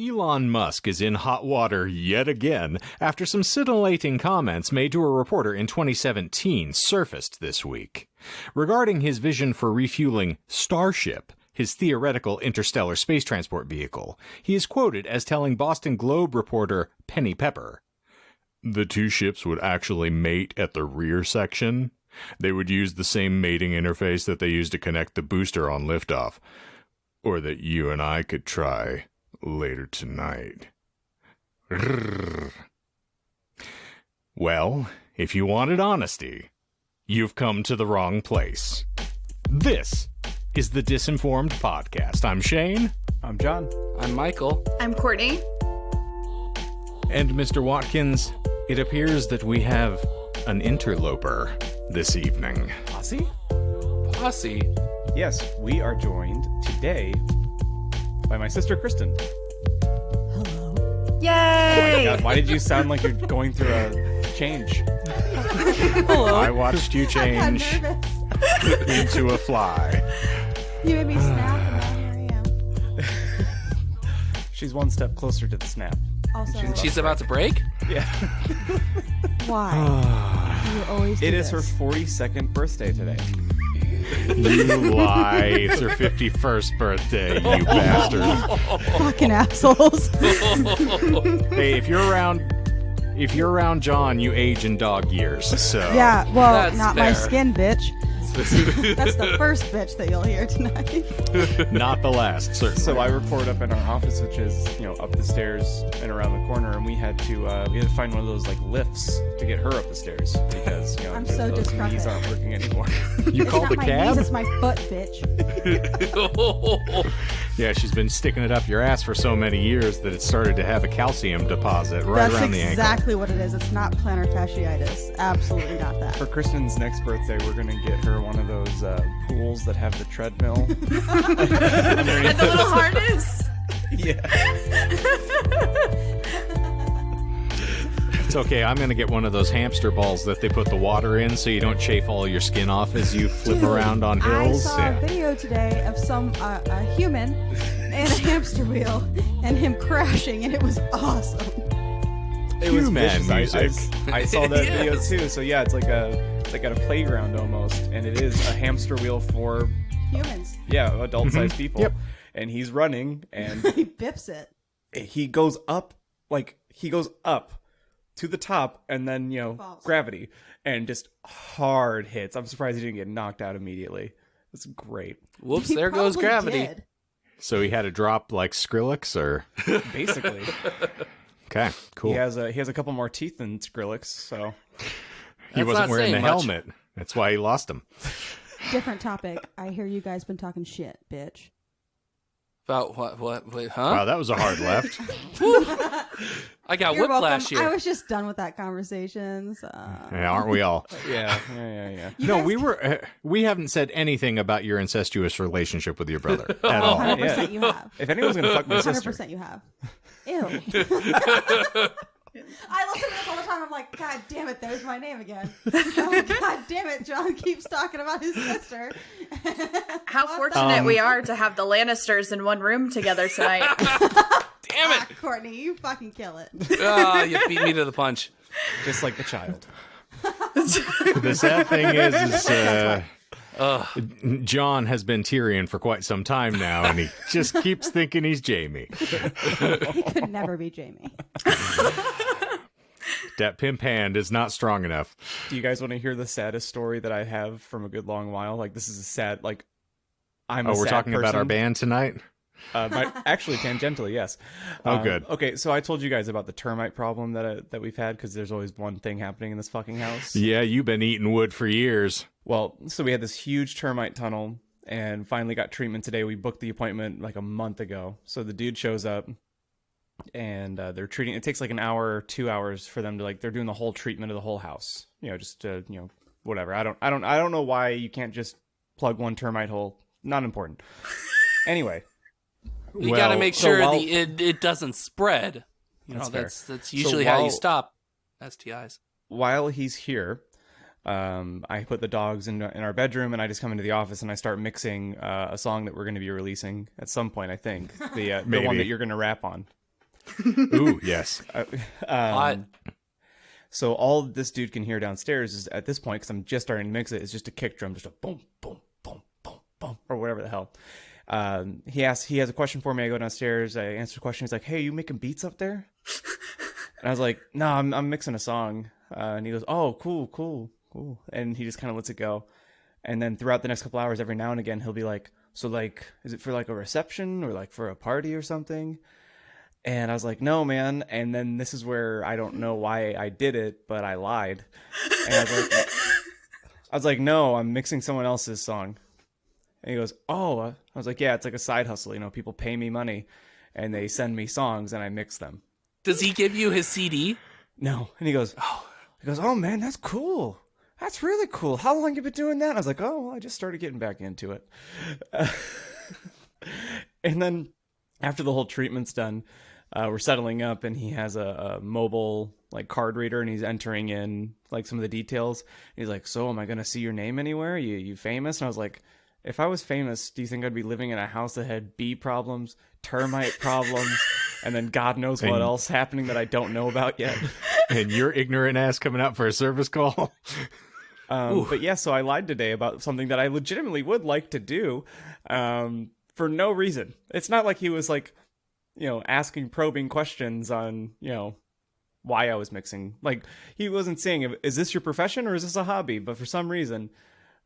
Elon Musk is in hot water yet again after some scintillating comments made to a reporter in 2017 surfaced this week. Regarding his vision for refueling Starship, his theoretical interstellar space transport vehicle, he is quoted as telling Boston Globe reporter Penny Pepper, "The two ships would actually mate at the rear section. They would use the same mating interface that they used to connect the booster on liftoff, or that you and I could try later tonight." Well, if you wanted honesty, you've come to the wrong place. This is the Disinformed podcast. I'm Shane. I'm John. I'm Michael. I'm Courtney. And Mr. Watkins, it appears that we have an interloper this evening. Posse? Posse. Yes, we are joined today by my sister Kristin. Hello. Yay! Oh my god, why did you sound like you're going through a change? Hello. I watched you change into a fly. You made me snap, and now here I am. She's one step closer to the snap. Also, She's about to break? Yeah. why? You always do It is her this. 42nd birthday today. You lie. It's her 51st birthday, you bastard. Fucking assholes. Hey, if you're around John, you age in dog years, so. Yeah, well, That's not my fair. skin, bitch. That's the first bitch that you'll hear tonight. Not the last, certainly. So I record up in our office, which is, up the stairs and around the corner, and we had to find one of those like lifts to get her up the stairs because I'm so those discrepant. knees aren't working anymore. You It's called not the my cab? knees, it's my foot, bitch. Yeah, she's been sticking it up your ass for so many years that it started to have a calcium deposit right That's around the ankle. exactly what it is. It's not plantar fasciitis. Absolutely not that. For Kristin's next birthday, we're gonna get her one of those pools that have the treadmill. And the little harness. Yeah. It's okay, I'm gonna get one of those hamster balls that they put the water in so you don't chafe all your skin off as you flip around on hills. I saw a video today of a human in a hamster wheel and him crashing, and it was awesome. It was Human vicious. music. I saw that Yes. video too. So yeah, it's like at a playground almost, and it is a hamster wheel for Humans. adult-sized people. Yep. And he's running, and He biffs it. he goes up to the top, and then Falls. gravity, and just hard hits. I'm surprised he didn't get knocked out immediately. It's great. Whoops, He there goes probably gravity. did. So he had to drop like Skrillex, or Basically, okay, cool. he has a couple more teeth than Skrillex. So He That's wasn't not wearing the saying much. helmet. That's why he lost him. Different topic. I hear you guys been talking shit, bitch. About what? Wait, huh? Wow, that was a hard left. I got You're whiplash welcome. I here. was just done with that conversation. So. Yeah, aren't we all? yeah. You No, guys we haven't said anything about your incestuous relationship with your brother at all. 100% you have. If anyone's gonna fuck my sister, 100% you have. Ew. I listen to this all the time. I'm like, God damn it, there's my name again. Oh, God damn it, John keeps talking about his sister. How fortunate we are to have the Lannisters in one room together tonight. Damn it! Courtney, you fucking kill it. You beat me to the punch. just like the child. The sad thing is, John has been Tyrion for quite some time now, and he just keeps thinking he's Jaime. He could never be Jamie. That pimp hand is not strong enough. Do you guys want to hear the saddest story that I have from a good long while? Like, this is a sad, like, I'm a Oh, we're sad talking about our person. band tonight? Actually, tangentially, yes. Oh, good. Okay, so I told you guys about the termite problem that we've had, because there's always one thing happening in this fucking house. Yeah, you've been eating wood for years. Well, so we had this huge termite tunnel, and finally got treatment today. We booked the appointment like a month ago. So the dude shows up, and they're treating. It takes like an hour or 2 hours for them to they're doing the whole treatment of the whole house. Just whatever. I don't know why you can't just plug one termite hole. Not important. Anyway. You got to Well, make so sure while- it doesn't spread. That's fair. That's usually how while- you stop STIs. While he's here, I put the dogs in our bedroom, and I just come into the office and I start mixing a song that we're going to be releasing at some point. I think the one Maybe. that you're going to rap on. Ooh, yes. Hot. So all this dude can hear downstairs is at this point, because I'm just starting to mix it, is just a kick drum, just a boom, boom, boom, boom, boom, or whatever the hell. He has a question for me. I go downstairs. I answer the question. He's like, "Hey, you making beats up there?" And I was like, "No, I'm mixing a song." And he goes, "Oh, cool." And he just kind of lets it go. And then throughout the next couple hours, every now and again, he'll be like, "So like, is it for like a reception or like for a party or something?" And I was like, "No, man." And then this is where I don't know why I did it, but I lied. And I was like, "No, I'm mixing someone else's song." And he goes, "Oh." I was like, "Yeah, it's like a side hustle. You know, people pay me money and they send me songs and I mix them." Does he give you his CD? No. And he goes, "Oh man, that's cool. That's really cool. How long you been doing that?" And I was like, "Oh, well, I just started getting back into it." And then after the whole treatment's done, we're settling up, and he has a mobile like card reader, and he's entering in like some of the details. And he's like, "So, am I gonna see your name anywhere? You famous?" And I was like, "If I was famous, do you think I'd be living in a house that had bee problems, termite problems, and then God knows what else happening that I don't know about yet?" And your ignorant ass coming out for a service call? But yeah, so I lied today about something that I legitimately would like to do for no reason. It's not like he was like, asking probing questions on, why I was mixing. Like, he wasn't saying, "Is this your profession or is this a hobby?" But for some reason,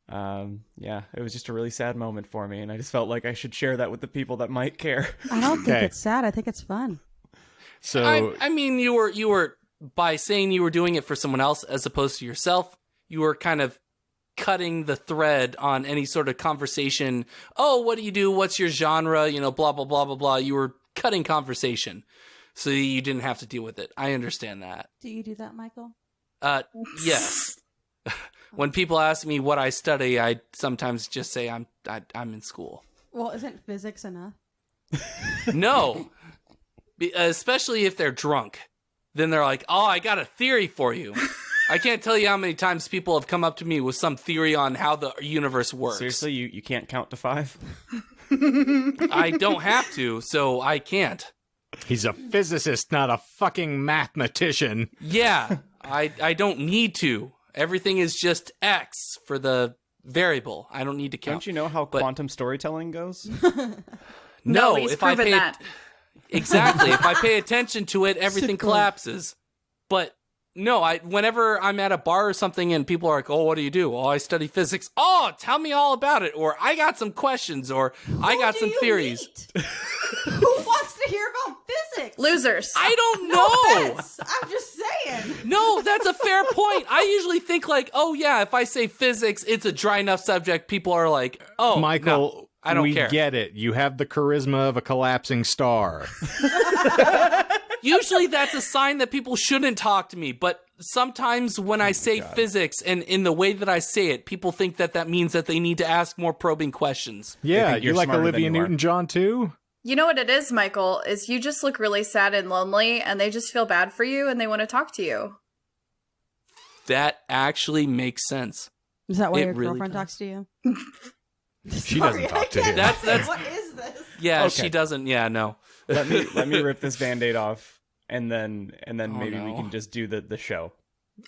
it was just a really sad moment for me. And I just felt like I should share that with the people that might care. I don't think it's sad. I think it's fun. So I mean, you were by saying you were doing it for someone else as opposed to yourself, you were kind of cutting the thread on any sort of conversation. "Oh, what do you do? What's your genre? Blah, blah, blah, blah, blah." You were cutting conversation so you didn't have to deal with it. I understand that. Do you do that, Michael? Yes. When people ask me what I study, I sometimes just say I'm in school. Well, isn't physics enough? No. Especially if they're drunk. Then they're like, "Oh, I got a theory for you." I can't tell you how many times people have come up to me with some theory on how the universe works. Seriously, you can't count to 5? I don't have to, so I can't. he's a physicist, not a fucking mathematician. Yeah, I don't need to. Everything is just X for the variable. I don't need to count. Don't you know how quantum storytelling goes? No, he's if I proven pay that. Exactly. If I pay attention to it, everything collapses. But no, whenever I'm at a bar or something and people are like, "Oh, what do you do?" "Oh, I study physics." "Oh, tell me all about it." Or "I got some questions," or "I got some theories." Who wants to hear about physics? Losers. I don't know. I'm just saying. No, that's a fair point. I usually think like, "Oh yeah, if I say physics, it's a dry enough subject." People are like, "Oh, Michael, no, I don't care." We get it. You have the charisma of a collapsing star. Usually that's a sign that people shouldn't talk to me, but sometimes when I say physics and in the way that I say it, people think that means that they need to ask more probing questions. Yeah, think you're like smarter Olivia than you are. Newton-John too? You know what it is, Michael, is you just look really sad and lonely, and they just feel bad for you, and they want to talk to you. That actually makes sense. Is that why It your really girlfriend does. talks to you? She doesn't talk to him. That's What is this? yeah, Okay. she doesn't. Yeah, no. let me rip this Band-Aid off, and then maybe we no. can just do the show.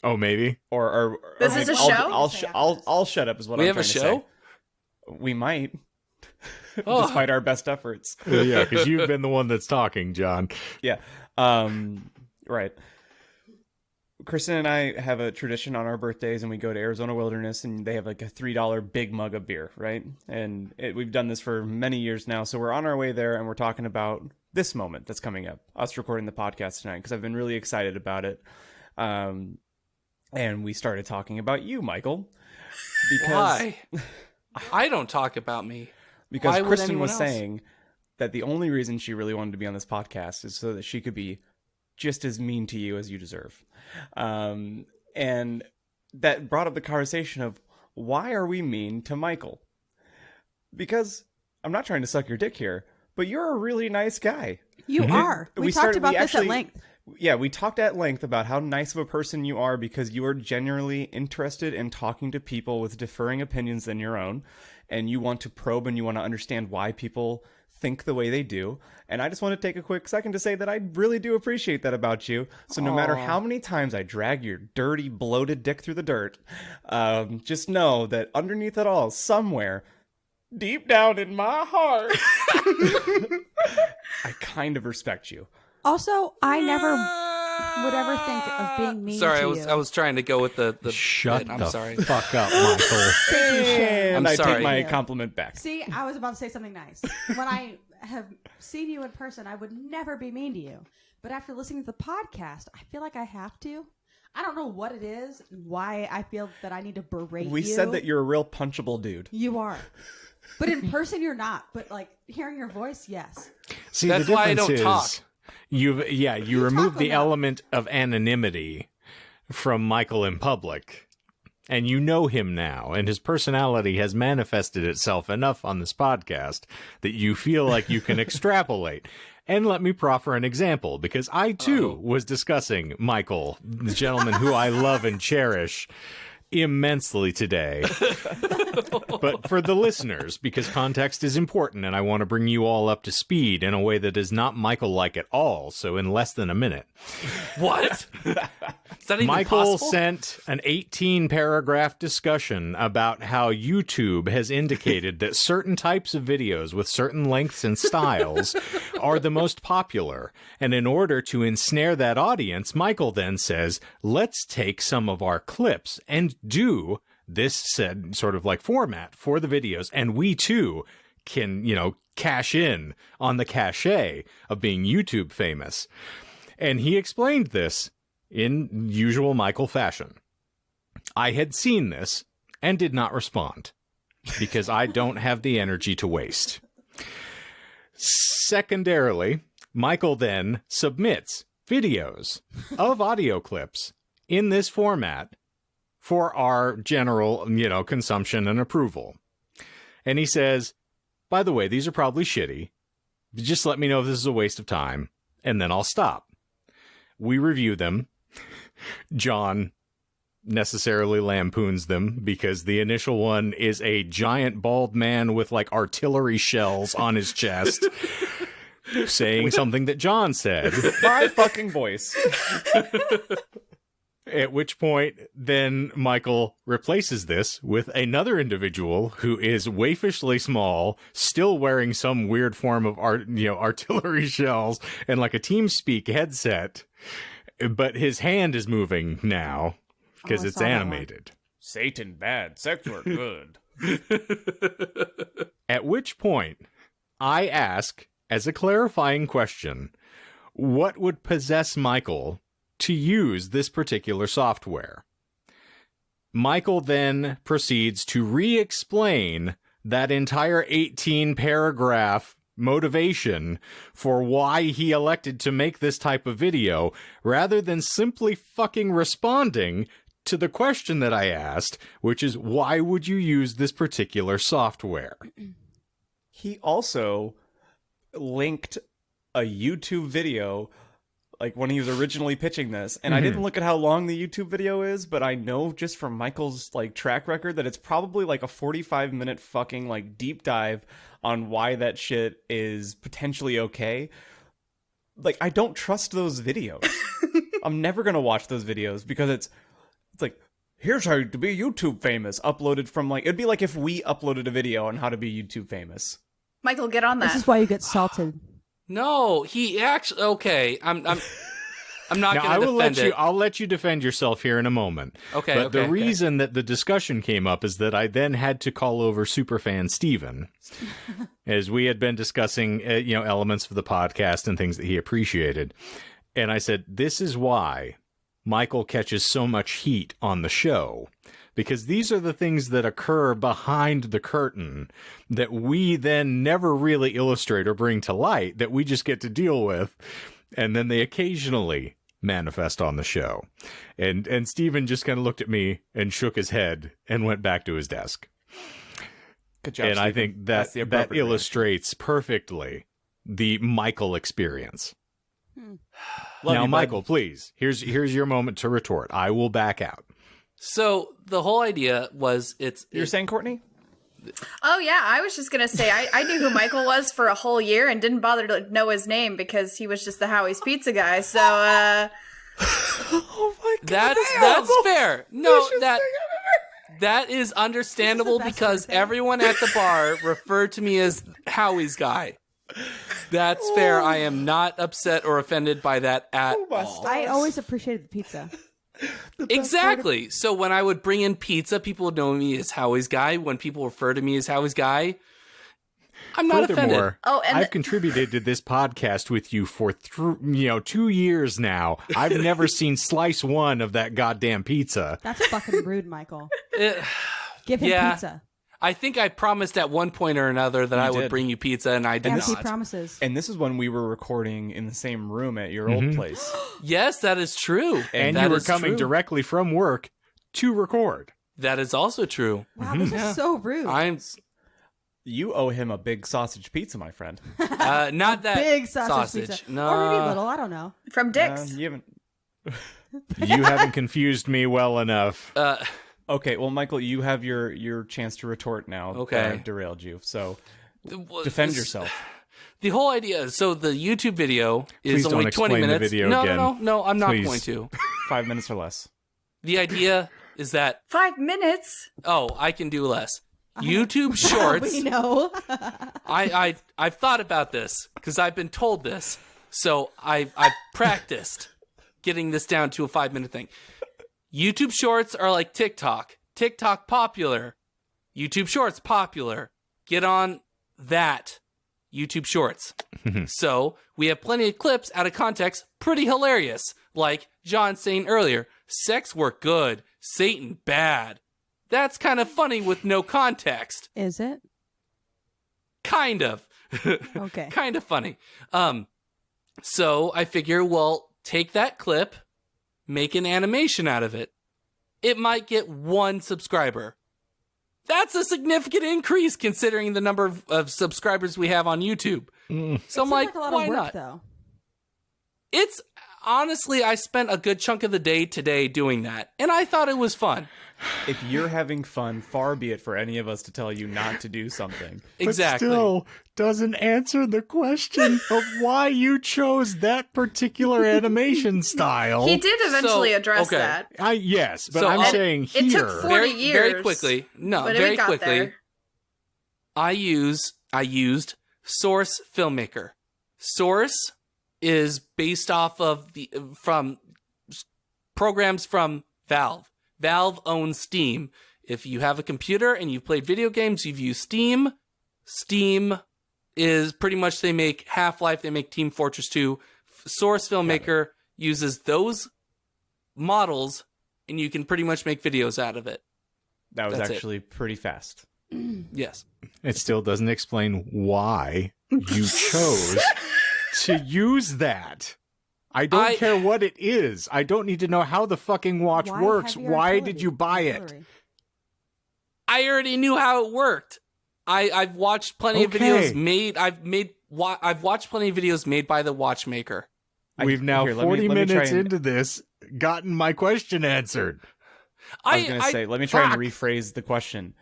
Oh, maybe? Or This maybe is a I'll, show? I'll shut up. Is what We I'm have a trying to show? say. We might, Oh. despite our best efforts. Yeah, because you've been the one that's talking, John. Yeah. Right. Kristin and I have a tradition on our birthdays, and we go to Arizona Wilderness, and they have like a $3 big mug of beer, right? And we've done this for many years now, so we're on our way there, and we're talking about this moment that's coming up, us recording the podcast tonight, because I've been really excited about it. And we started talking about you, Michael. Because, Why? I don't talk about me. Because Why would Kristin anyone was else? saying that the only reason she really wanted to be on this podcast is so that she could be just as mean to you as you deserve. And that brought up the conversation of, why are we mean to Michael? Because I'm not trying to suck your dick here, but you're a really nice guy. You are. We talked about this at length. Yeah, we talked at length about how nice of a person you are because you are genuinely interested in talking to people with differing opinions than your own. And you want to probe and you want to understand why people think the way they do. And I just want to take a quick second to say that I really do appreciate that about you. So no matter how many times I drag your dirty, bloated dick through the dirt, just know that underneath it all, somewhere, deep down in my heart, I kind of respect you. Also, I never would ever think of being mean Sorry, to I was trying to go with the Shut bit. I'm the sorry. fuck up, Michael. Thank you, Shane. And I'm I sorry. take my Yeah. compliment back. See, I was about to say something nice. When I have seen you in person, I would never be mean to you. But after listening to the podcast, I feel like I have to. I don't know what it is, why I feel that I need to berate you. We said that you're a real punchable dude. You are. But in person, you're not. But, like, hearing your voice, yes. See, That's the why I difference don't is talk. you remove talk the about- element of anonymity from Michael in public. And you know him now, and his personality has manifested itself enough on this podcast that you feel like you can extrapolate. And let me proffer an example, because I, too, was discussing Michael, the gentleman who I love and cherish immensely today. But for the listeners, because context is important, and I want to bring you all up to speed in a way that is not Michael-like at all, so in less than a minute. What? Is that even Michael possible? sent an 18-paragraph discussion about how YouTube has indicated that certain types of videos with certain lengths and styles are the most popular. And in order to ensnare that audience, Michael then says, let's take some of our clips and do this said sort of like format for the videos. And we, too, can, cash in on the cachet of being YouTube famous. And he explained this in usual Michael fashion. I had seen this and did not respond because I don't have the energy to waste. Secondarily, Michael then submits videos of audio clips in this format for our general, consumption and approval. And he says, by the way, these are probably shitty. Just let me know if this is a waste of time, and then I'll stop. We review them. John necessarily lampoons them because the initial one is a giant bald man with like artillery shells on his chest saying something that John said. My fucking voice. At which point, then Michael replaces this with another individual who is waifishly small, still wearing some weird form of artillery shells and like a TeamSpeak headset. But his hand is moving now because I it's saw that one. animated. Satan bad, sex work good. At which point, I ask, as a clarifying question, what would possess Michael to use this particular software? Michael then proceeds to re-explain that entire 18-paragraph motivation for why he elected to make this type of video, rather than simply fucking responding to the question that I asked, which is, why would you use this particular software? He also linked a YouTube video, like when he was originally pitching this, and I didn't look at how long the YouTube video is, but I know just from Michael's like track record that it's probably like a 45-minute fucking like deep dive on why that shit is potentially okay. Like, I don't trust those videos. I'm never gonna watch those videos because it's like, here's how to be YouTube famous, uploaded from like, it'd be like if we uploaded a video on how to be YouTube famous. Michael, get on that. This is why you get salted. No, he actually. Okay, I'm not Now, going I to will defend let you. it. I'll let you defend yourself here in a moment. Okay, But the okay. reason that the discussion came up is that I then had to call over superfan Steven, as we had been discussing, elements of the podcast and things that he appreciated. And I said, this is why Michael catches so much heat on the show, because these are the things that occur behind the curtain that we then never really illustrate or bring to light, that we just get to deal with. And then they occasionally manifest on the show. And Steven just kind of looked at me and shook his head and went back to his desk. Good job, And I Stephen. think That's the that appropriate illustrates perfectly the Michael experience. Love Now, you, bud. Michael, please, here's your moment to retort. I will back out. So the whole idea was You're saying, Courtney? Oh, yeah. I was just going to say, I knew who Michael was for a whole year and didn't bother to know his name because he was just the Howie's Pizza guy. So, Oh my god. That's fair. No, that is understandable This is the best because thing. everyone at the bar referred to me as Howie's guy. That's fair. I am not upset or offended by that at all. I always appreciated the pizza. Exactly. So when I would bring in pizza, people would know me as Howie's guy. When people refer to me as Howie's guy, I'm not offended. Furthermore, Oh, and I've contributed to this podcast with you for 2 years now. I've never seen slice one of that goddamn pizza. That's fucking rude, Michael. Eh, Give him Yeah. pizza. I think I promised at one point or another that You I would did. bring you pizza, and I did Empty not. promises. And this is when we were recording in the same room at your old place. Yes, that is true. And That you were is coming true. directly from work to record. That is also true. Wow, this is so rude. I'm You owe him a big sausage pizza, my friend. not that Big sausage pizza. No, Or maybe little, I don't know. from Dick's. You haven't. You haven't confused me well enough. Okay, well, Michael, you have your chance to retort now. Okay. that I've derailed you, so defend yourself. The whole idea. So the YouTube video Please is only don't 20 explain the minutes. video no, again. no, I'm not Please. going to. 5 minutes or less. The idea is that 5 minutes. I can do less. YouTube Shorts. We know. I've thought about this because I've been told this, so I've practiced getting this down to a 5-minute thing. YouTube Shorts are like TikTok. TikTok popular. YouTube Shorts popular. Get on that. YouTube Shorts. So we have plenty of clips out of context, pretty hilarious. Like John saying earlier, sex work good, Satan bad. That's kind of funny with no context. Is it? Kind of. Okay. Kind of funny. So I figure, well, take that clip, make an animation out of it. It might get 1 subscriber. That's a significant increase considering the number of subscribers we have on YouTube. So I'm Seems like, a lot why of work, not? though. It's honestly, I spent a good chunk of the day today doing that, and I thought it was fun. If you're having fun, far be it for any of us to tell you not to do something. Exactly. But still doesn't answer the question of why you chose that particular animation style. He did eventually So, address okay. that. Yes, but So I'm I'll- saying It here. took 40 very years. quickly. No, but very it got quickly. there. I used Source Filmmaker. Source is based off of from programs from Valve. Valve owns Steam. If you have a computer and you've played video games, you've used Steam. Steam is pretty much, they make Half-Life, they make Team Fortress 2. Source Filmmaker uses those models, and you can pretty much make videos out of it. That was That's it. actually pretty fast. Yes. It still doesn't explain why you chose to use that. I don't care what it is. I don't need to know how the fucking watch Why works. heavy Why artillery? did you buy it? Artillery. I already knew how it worked. I've watched plenty of videos made. I've watched plenty of videos made by the watchmaker. We've now Here, let me 40 try minutes and- into this gotten my question answered. I was going to say, let me try and fuck. rephrase the question.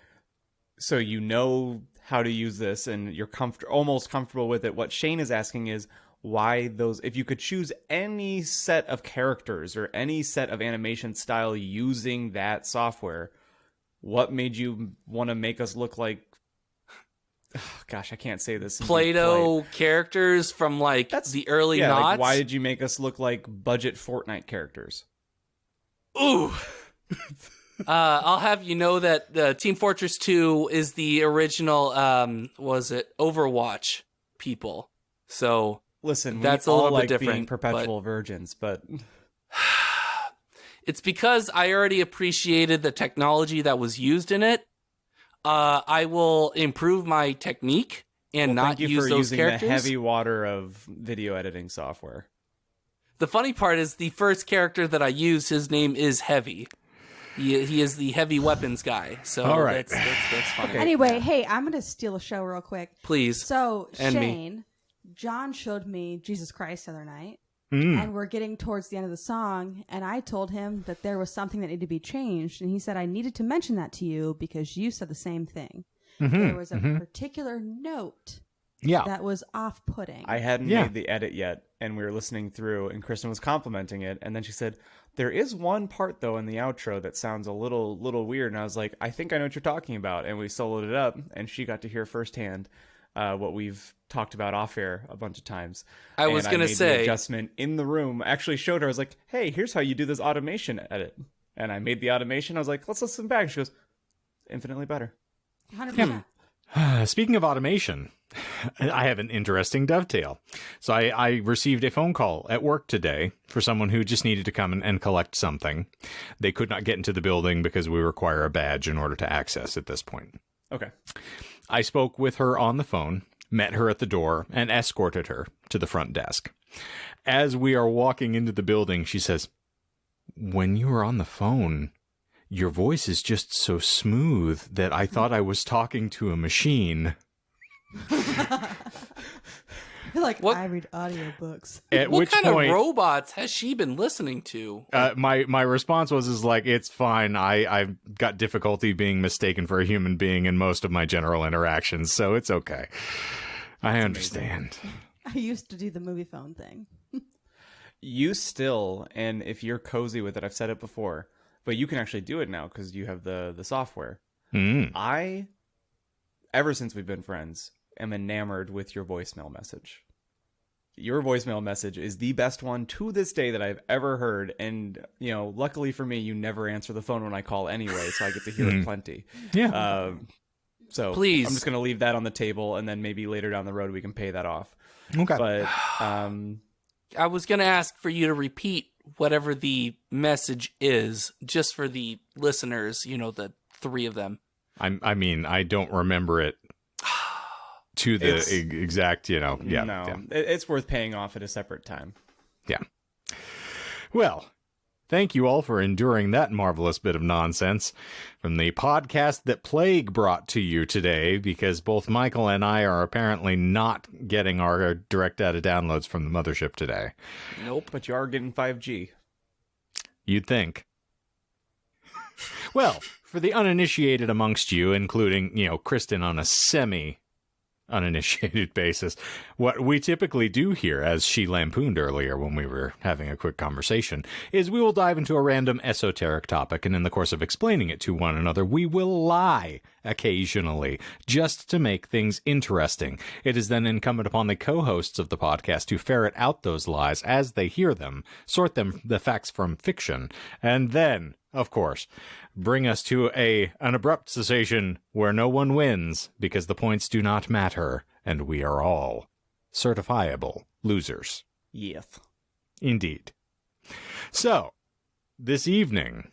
So you know how to use this and you're almost comfortable with it. What Shane is asking is why those, if you could choose any set of characters or any set of animation style using that software, what made you want to make us look like, gosh, I can't say this. Play-Doh characters from like the early Yeah, knots. like why did you make us look like budget Fortnite characters? Ooh. I'll have you know that Team Fortress 2 is the original, was it Overwatch people? So Listen, that's we a all little like bit being different. perpetual virgins, but it's because I already appreciated the technology that was used in it. I will improve my technique and well, not thank you use for those using characters. the heavy water of video editing software. The funny part is the first character that I use, his name is Heavy. He is the heavy weapons guy. So All right. that's funny. Anyway, hey, I'm going to steal a show real quick. Please. So, And me. Shane, John showed me Jesus Christ the other night, Mm. and we're getting towards the end of the song, and I told him that there was something that needed to be changed, and he said I needed to mention that to you because you said the same thing. there was a particular note Yeah. that was off-putting. I hadn't Yeah. made the edit yet, and we were listening through, and Kristin was complimenting it, and then she said, "There is one part though in the outro that sounds a little weird," and I was like, "I think I know what you're talking about," and we soloed it up, and she got to hear firsthand what we've talked about off air a bunch of times. I was And gonna made say- the adjustment in the room. I actually showed her. I was like, "Hey, here's how you do this automation edit," and I made the automation. I was like, "Let's listen back." She goes, "Infinitely better." 100%. Speaking of automation, I have an interesting dovetail. So I received a phone call at work today for someone who just needed to come and collect something. They could not get into the building because we require a badge in order to access at this point. Okay. I spoke with her on the phone, met her at the door, and escorted her to the front desk. As we are walking into the building, she says, "When you were on the phone, your voice is just so smooth that I thought I was talking to a machine." I feel like What- I read audiobooks. At What which kind point, of robots has she been listening to? my response was like, "It's fine. I've got difficulty being mistaken for a human being in most of my general interactions, so it's okay. I understand." I used to do the movie phone thing. You still, and if you're cozy with it, I've said it before, but you can actually do it now because you have the software. I, ever since we've been friends, am enamored with your voicemail message. Your voicemail message is the best one to this day that I've ever heard, and luckily for me, you never answer the phone when I call anyway, so I get to hear it plenty. Yeah. So Please. I'm just gonna leave that on the table, and then maybe later down the road we can pay that off. Okay. But I was going to ask for you to repeat whatever the message is, just for the listeners, the three of them. I mean, I don't remember it to the It's- exact, Yeah. no, Yeah. it's worth paying off at a separate time. Yeah. Well, thank you all for enduring that marvelous bit of nonsense from the podcast that Plague brought to you today, because both Michael and I are apparently not getting our direct data downloads from the mothership today. Nope. But you are getting 5G. You'd think. Well, for the uninitiated amongst you, including, Kristin on a semi-uninitiated basis, what we typically do here, as she lampooned earlier when we were having a quick conversation, is we will dive into a random esoteric topic, and in the course of explaining it to one another, we will lie occasionally, just to make things interesting. It is then incumbent upon the co-hosts of the podcast to ferret out those lies as they hear them, sort the facts from fiction, and then, of course, bring us to an abrupt cessation where no one wins because the points do not matter and we are all certifiable losers. Yes. Indeed. So, this evening,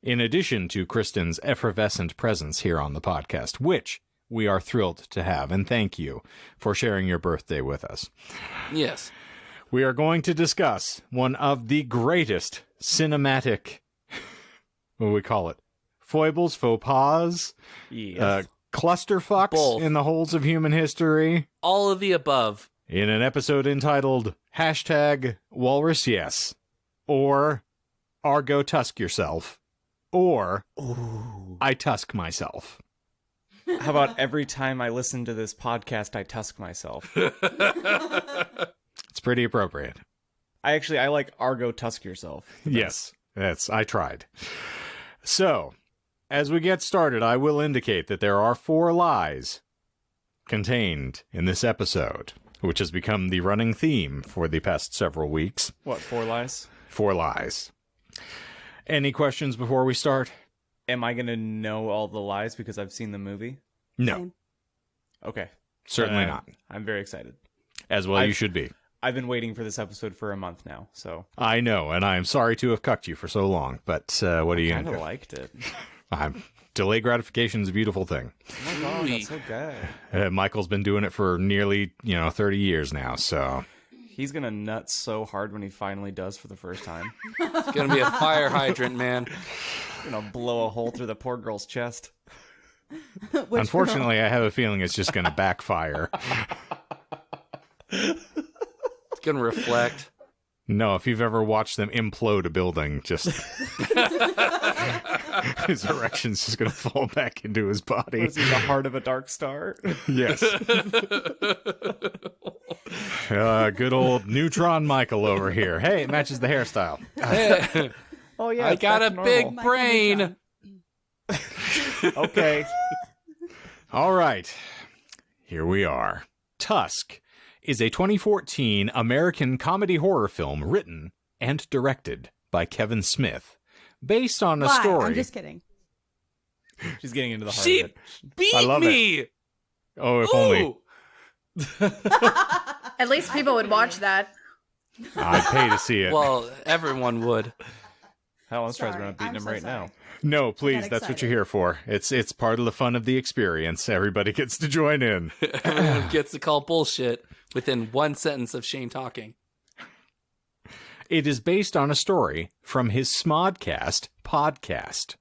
in addition to Kristin's effervescent presence here on the podcast, which we are thrilled to have, and thank you for sharing your birthday with us, Yes. we are going to discuss one of the greatest cinematic, what do we call it? Foibles, faux pas, Yes. clusterfucks Both. in the holes of human history, All of the above. in an episode entitled #Walrus Yes, or Argo Tusk Yourself, or I Tusk Myself. How about every time I listen to this podcast, I tusk myself? It's pretty appropriate. I like Argo Tusk Yourself. Yes, I tried. So, as we get started, I will indicate that there are 4 lies contained in this episode, which has become the running theme for the past several weeks. What, 4 lies? 4 lies. Any questions before we start? Am I going to know all the lies because I've seen the movie? No, Same. Okay. certainly not. I'm very excited. As well you should be. I've been waiting for this episode for a month now, so I know, and I'm sorry to have cucked you for so long, but what are you I going kind to of do? liked it. Delay gratification is a beautiful thing. Oh my god, that's so good. Michael's been doing it for nearly, 30 years now, so... He's going to nut so hard when he finally does for the first time. It's going to be a fire hydrant, man. Going to blow a hole through the poor girl's chest. Which Unfortunately, I have a feeling it's just going to backfire. It's going to reflect. No, if you've ever watched them implode a building, just his erection's just going to fall back into his body. Was he the heart of a dark star? Yes. Good old Neutron Michael over here. Hey, it matches the hairstyle. Oh yeah, I it's got a back to big normal. brain. Okay. All right. Here we are. Tusk is a 2014 American comedy horror film written and directed by Kevin Smith, based on a Lie. story. I'm just kidding. She's getting into the heart She of it. beat I love me. Oh, if only Ooh. At least people would watch that. I'd pay to see it. Well, everyone would. Hell, let's try to Sorry, run beating I'm him so right sorry. now. No, please, got that's what excited. you're here for. It's part of the fun of the experience. Everybody gets to join in. Everyone gets to call bullshit within one sentence of Shane talking. It is based on a story from his Smodcast podcast.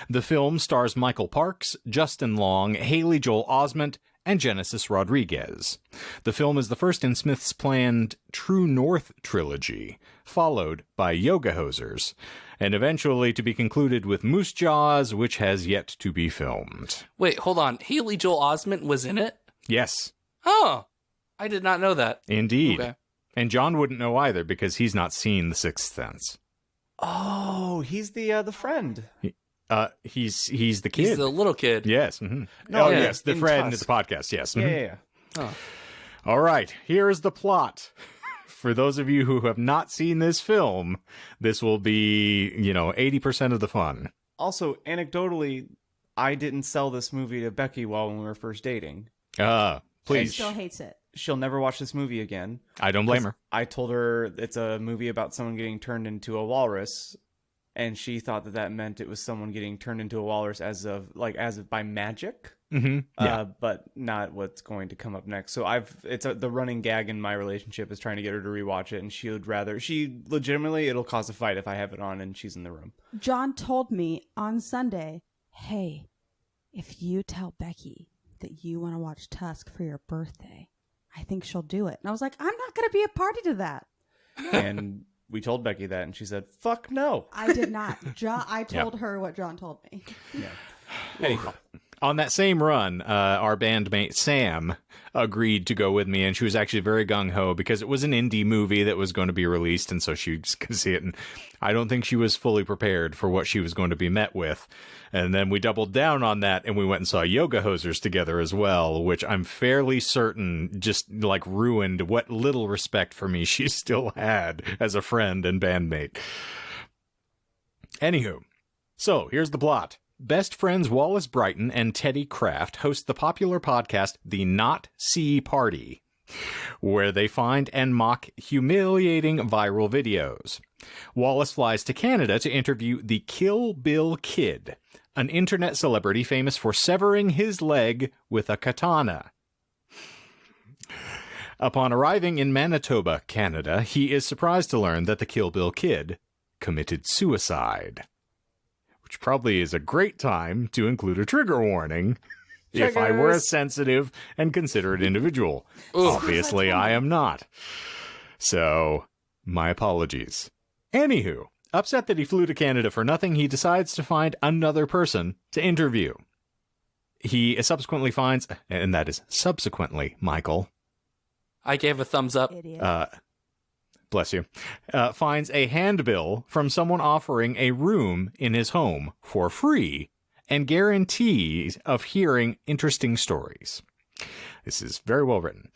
The film stars Michael Parks, Justin Long, Haley Joel Osment, and Genesis Rodriguez. The film is the first in Smith's planned True North trilogy, followed by Yoga Hosers, and eventually to be concluded with Moose Jaws, which has yet to be filmed. Wait, hold on. Haley Joel Osment was in it? Yes, Oh, I did not know that. indeed. Okay. And John wouldn't know either because he's not seen The Sixth Sense. Oh, he's the friend. He's the kid. He's the little kid. Yes. Mm-hmm. No, Oh, yeah, yes, the in friend Tusk. of the podcast. Yes. Yeah, mhm. yeah, yeah. All right. Here is the plot. For those of you who have not seen this film, this will be, 80% of the fun. Also, anecdotally, I didn't sell this movie to Becky when we were first dating. She Please. still hates it. She'll never watch this movie again. I don't blame her. I told her it's a movie about someone getting turned into a walrus, and she thought that meant it was someone getting turned into a walrus as of by magic. Mm-hmm. Yeah. But not what's going to come up next. So the running gag in my relationship is trying to get her to rewatch it, and she legitimately, it'll cause a fight if I have it on and she's in the room. John told me on Sunday, hey, if you tell Becky that you want to watch Tusk for your birthday, I think she'll do it. And I was like, I'm not going to be a party to that. And we told Becky that, and she said, fuck no. I did not. I told her what John told me. Anyhow. On that same run, our bandmate Sam agreed to go with me, and she was actually very gung-ho because it was an indie movie that was going to be released, and so she was going to see it, and I don't think she was fully prepared for what she was going to be met with. And then we doubled down on that, and we went and saw Yoga Hosers together as well, which I'm fairly certain just, ruined what little respect for me she still had as a friend and bandmate. Anywho, so here's the plot. Best friends Wallace Brighton and Teddy Kraft host the popular podcast The Not See Party, where they find and mock humiliating viral videos. Wallace flies to Canada to interview the Kill Bill Kid, an internet celebrity famous for severing his leg with a katana. Upon arriving in Manitoba, Canada, he is surprised to learn that the Kill Bill Kid committed suicide. Which probably is a great time to include a trigger warning if I were a Triggers. sensitive and considerate individual. Ooh. Obviously, I am not. So, my apologies. Anywho, upset that he flew to Canada for nothing, he decides to find another person to interview. He subsequently finds, and that is subsequently, Michael, I gave a thumbs up. Idiot. bless you, finds a handbill from someone offering a room in his home for free and guarantees of hearing interesting stories. This is very well written.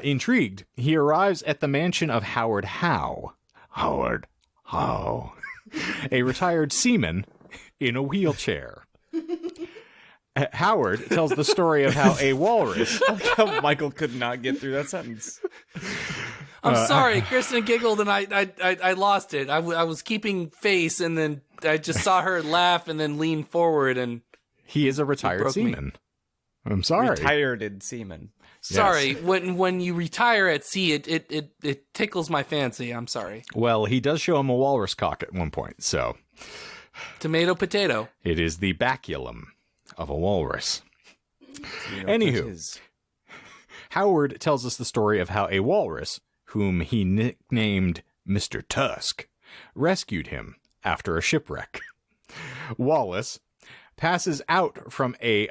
Intrigued, he arrives at the mansion of Howard Howe. Howard Howe. A retired seaman in a wheelchair. Howard tells the story of how a walrus... How Michael could not get through that sentence. I'm sorry, Kristin giggled and I lost it. I was keeping face and then I just saw her laugh and then lean forward and He is a retired broke me. seaman. I'm sorry. Retired seaman. sorry. When you retire at sea, it tickles my fancy. I'm sorry. Well, he does show him a walrus cock at one point, so Tomato potato. it is the baculum of a walrus. You Anywho. put his- Howard tells us the story of how a walrus, whom he nicknamed Mr. Tusk, rescued him after a shipwreck. Wallace passes out from a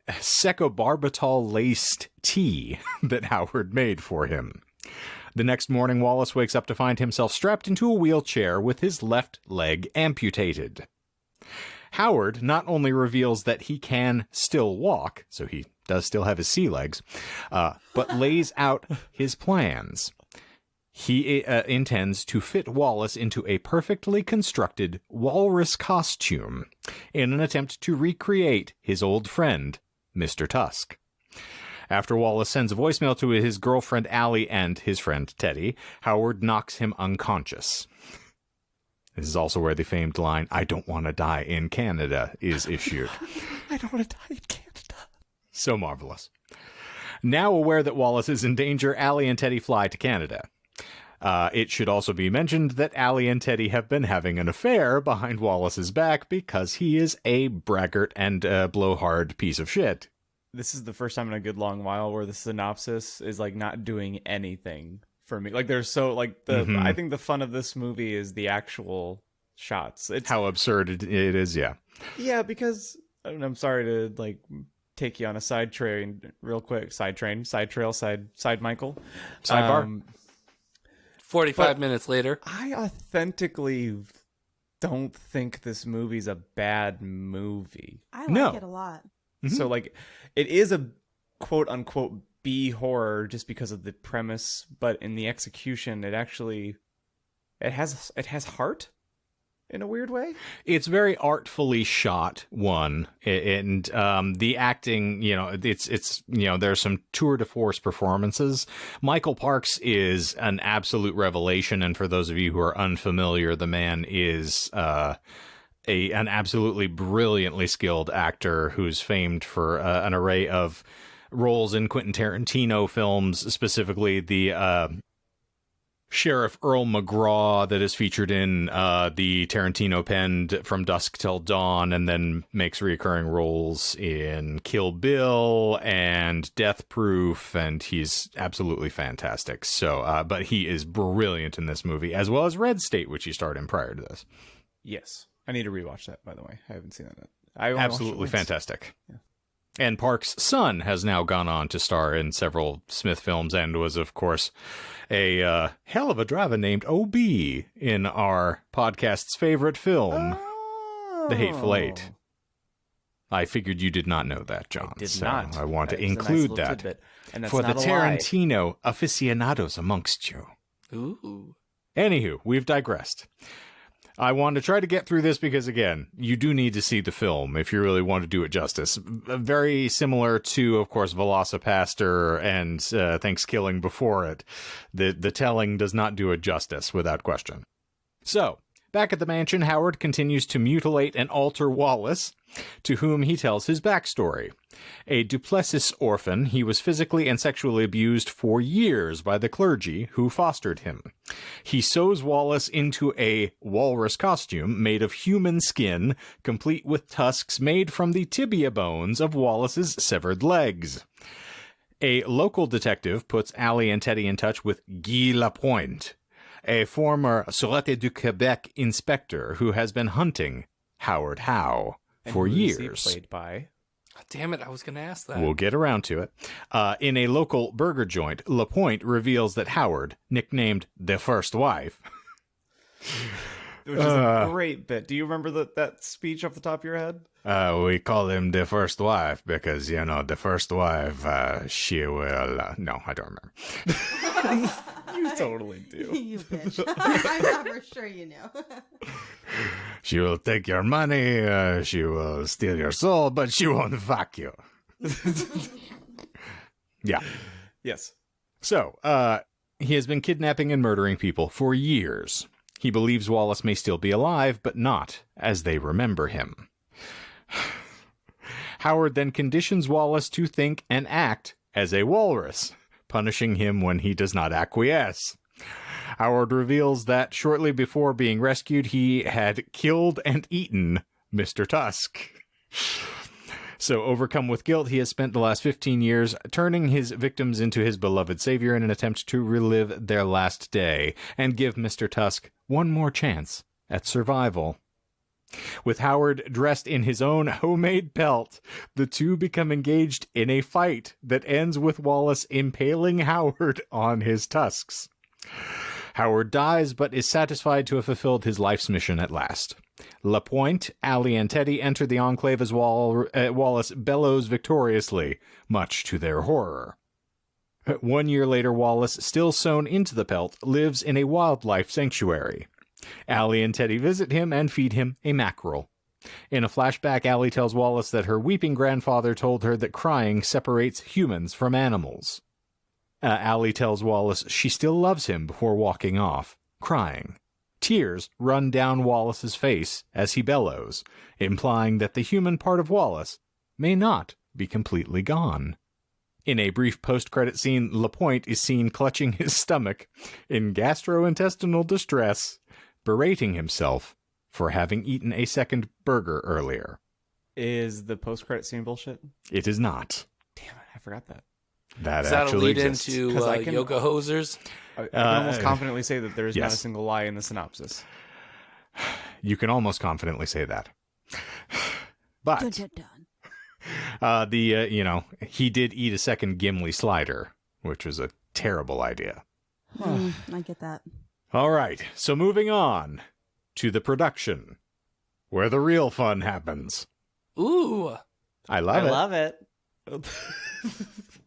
secobarbital-laced tea that Howard made for him. The next morning, Wallace wakes up to find himself strapped into a wheelchair with his left leg amputated. Howard not only reveals that he can still walk, so he does still have his sea legs, but lays out his plans. He intends to fit Wallace into a perfectly constructed walrus costume in an attempt to recreate his old friend, Mr. Tusk. After Wallace sends a voicemail to his girlfriend Allie and his friend Teddy, Howard knocks him unconscious. This is also where the famed line, "I don't want to die in Canada," is issued. I don't want to die in Canada. So marvelous. Now aware that Wallace is in danger, Allie and Teddy fly to Canada. It should also be mentioned that Allie and Teddy have been having an affair behind Wallace's back because he is a braggart and blowhard piece of shit. This is the first time in a good long while where the synopsis is like not doing anything for me. Like there's so like I think the fun of this movie is the actual shots. It's how absurd it is, yeah. Yeah, because I'm sorry to like take you on a side train real quick. Side Michael. Sidebar. 45 minutes later. I authentically don't think this movie's a bad movie. I like it a lot. Mm-hmm. So like it is a quote unquote B horror just because of the premise, but in the execution it has heart in a weird way. It's very artfully shot, and the acting, it's there's some tour de force performances. Michael Parks is an absolute revelation, and for those of you who are unfamiliar, the man is an absolutely brilliantly skilled actor who's famed for an array of roles in Quentin Tarantino films, specifically the Sheriff Earl McGraw that is featured in the Tarantino penned From Dusk Till Dawn, and then makes recurring roles in Kill Bill and Death Proof, and he's absolutely fantastic. So, but he is brilliant in this movie, as well as Red State, which he starred in prior to this. Yes. I need to rewatch that, by the way. I haven't seen that yet. Absolutely fantastic. Yeah. And Park's son has now gone on to star in several Smith films and was, of course, a hell of a driver named O.B. in our podcast's favorite film, The Hateful Eight. I figured you did not know that, John. I did not. I want to That is a nice include little that tidbit. And that's for the not a lie. Tarantino aficionados amongst you. Ooh. Anywho, we've digressed. I want to try to get through this because, again, you do need to see the film if you really want to do it justice. Very similar to, of course, Velocipaster and Thanksgiving before it. The telling does not do it justice, without question. So, back at the mansion, Howard continues to mutilate and alter Wallace, to whom he tells his backstory. A Duplessis orphan, he was physically and sexually abused for years by the clergy who fostered him. He sews Wallace into a walrus costume made of human skin, complete with tusks made from the tibia bones of Wallace's severed legs. A local detective puts Allie and Teddy in touch with Guy Lapointe, a former Sûreté du Québec inspector who has been hunting Howard Howe for years. Played by... Oh, damn it, I was going to ask that. We'll get around to it. In a local burger joint, Lapointe reveals that Howard, nicknamed the First Wife... Which is a great bit. Do you remember that speech off the top of your head? We call him the First Wife because, the First Wife, she will... No, I don't remember. You totally do. You bitch. I'm for sure you know. She will take your money, she will steal your soul, but she won't fuck you. Yeah. Yes. So, he has been kidnapping and murdering people for years. He believes Wallace may still be alive, but not as they remember him. Howard then conditions Wallace to think and act as a walrus, punishing him when he does not acquiesce. Howard reveals that shortly before being rescued, he had killed and eaten Mr. Tusk. So, overcome with guilt, he has spent the last 15 years turning his victims into his beloved savior in an attempt to relive their last day and give Mr. Tusk one more chance at survival. With Howard dressed in his own homemade pelt, the two become engaged in a fight that ends with Wallace impaling Howard on his tusks. Howard dies, but is satisfied to have fulfilled his life's mission at last. Lapointe, Allie, and Teddy enter the Enclave as Wallace bellows victoriously, much to their horror. 1 year later, Wallace, still sewn into the pelt, lives in a wildlife sanctuary. Allie and Teddy visit him and feed him a mackerel. In a flashback, Allie tells Wallace that her weeping grandfather told her that crying separates humans from animals. Allie tells Wallace she still loves him before walking off, crying. Tears run down Wallace's face as he bellows, implying that the human part of Wallace may not be completely gone. In a brief post-credit scene, Lapointe is seen clutching his stomach in gastrointestinal distress, berating himself for having eaten a second burger earlier. Is the post-credit scene bullshit? It is not. Damn it, I forgot that. That Is that a actually lead exists. into 'Cause I can- yoga hosers? I can almost confidently say that there is not a yes. single lie in the synopsis. You can almost confidently say that. But Dun, dun, dun. he did eat a second Gimli slider, which was a terrible idea. I get that. All right, so moving on to the production, where the real fun happens. Ooh. I love it. it.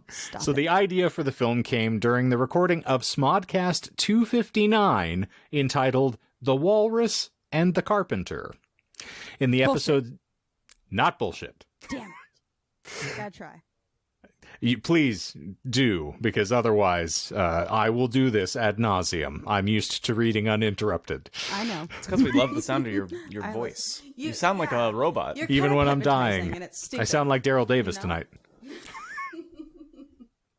Stop So it. the idea for the film came during the recording of Smodcast 259, entitled The Walrus and the Carpenter. In the episode... Not bullshit. Damn it. Gotta try. You please do, because otherwise I will do this ad nauseum. I'm used to reading uninterrupted. I know. It's because we love the sound of your I love- voice. You sound like a robot. You're Even kinda when I'm hypnotizing, dying. and it's I stupid. sound like Daryl Davis know? tonight.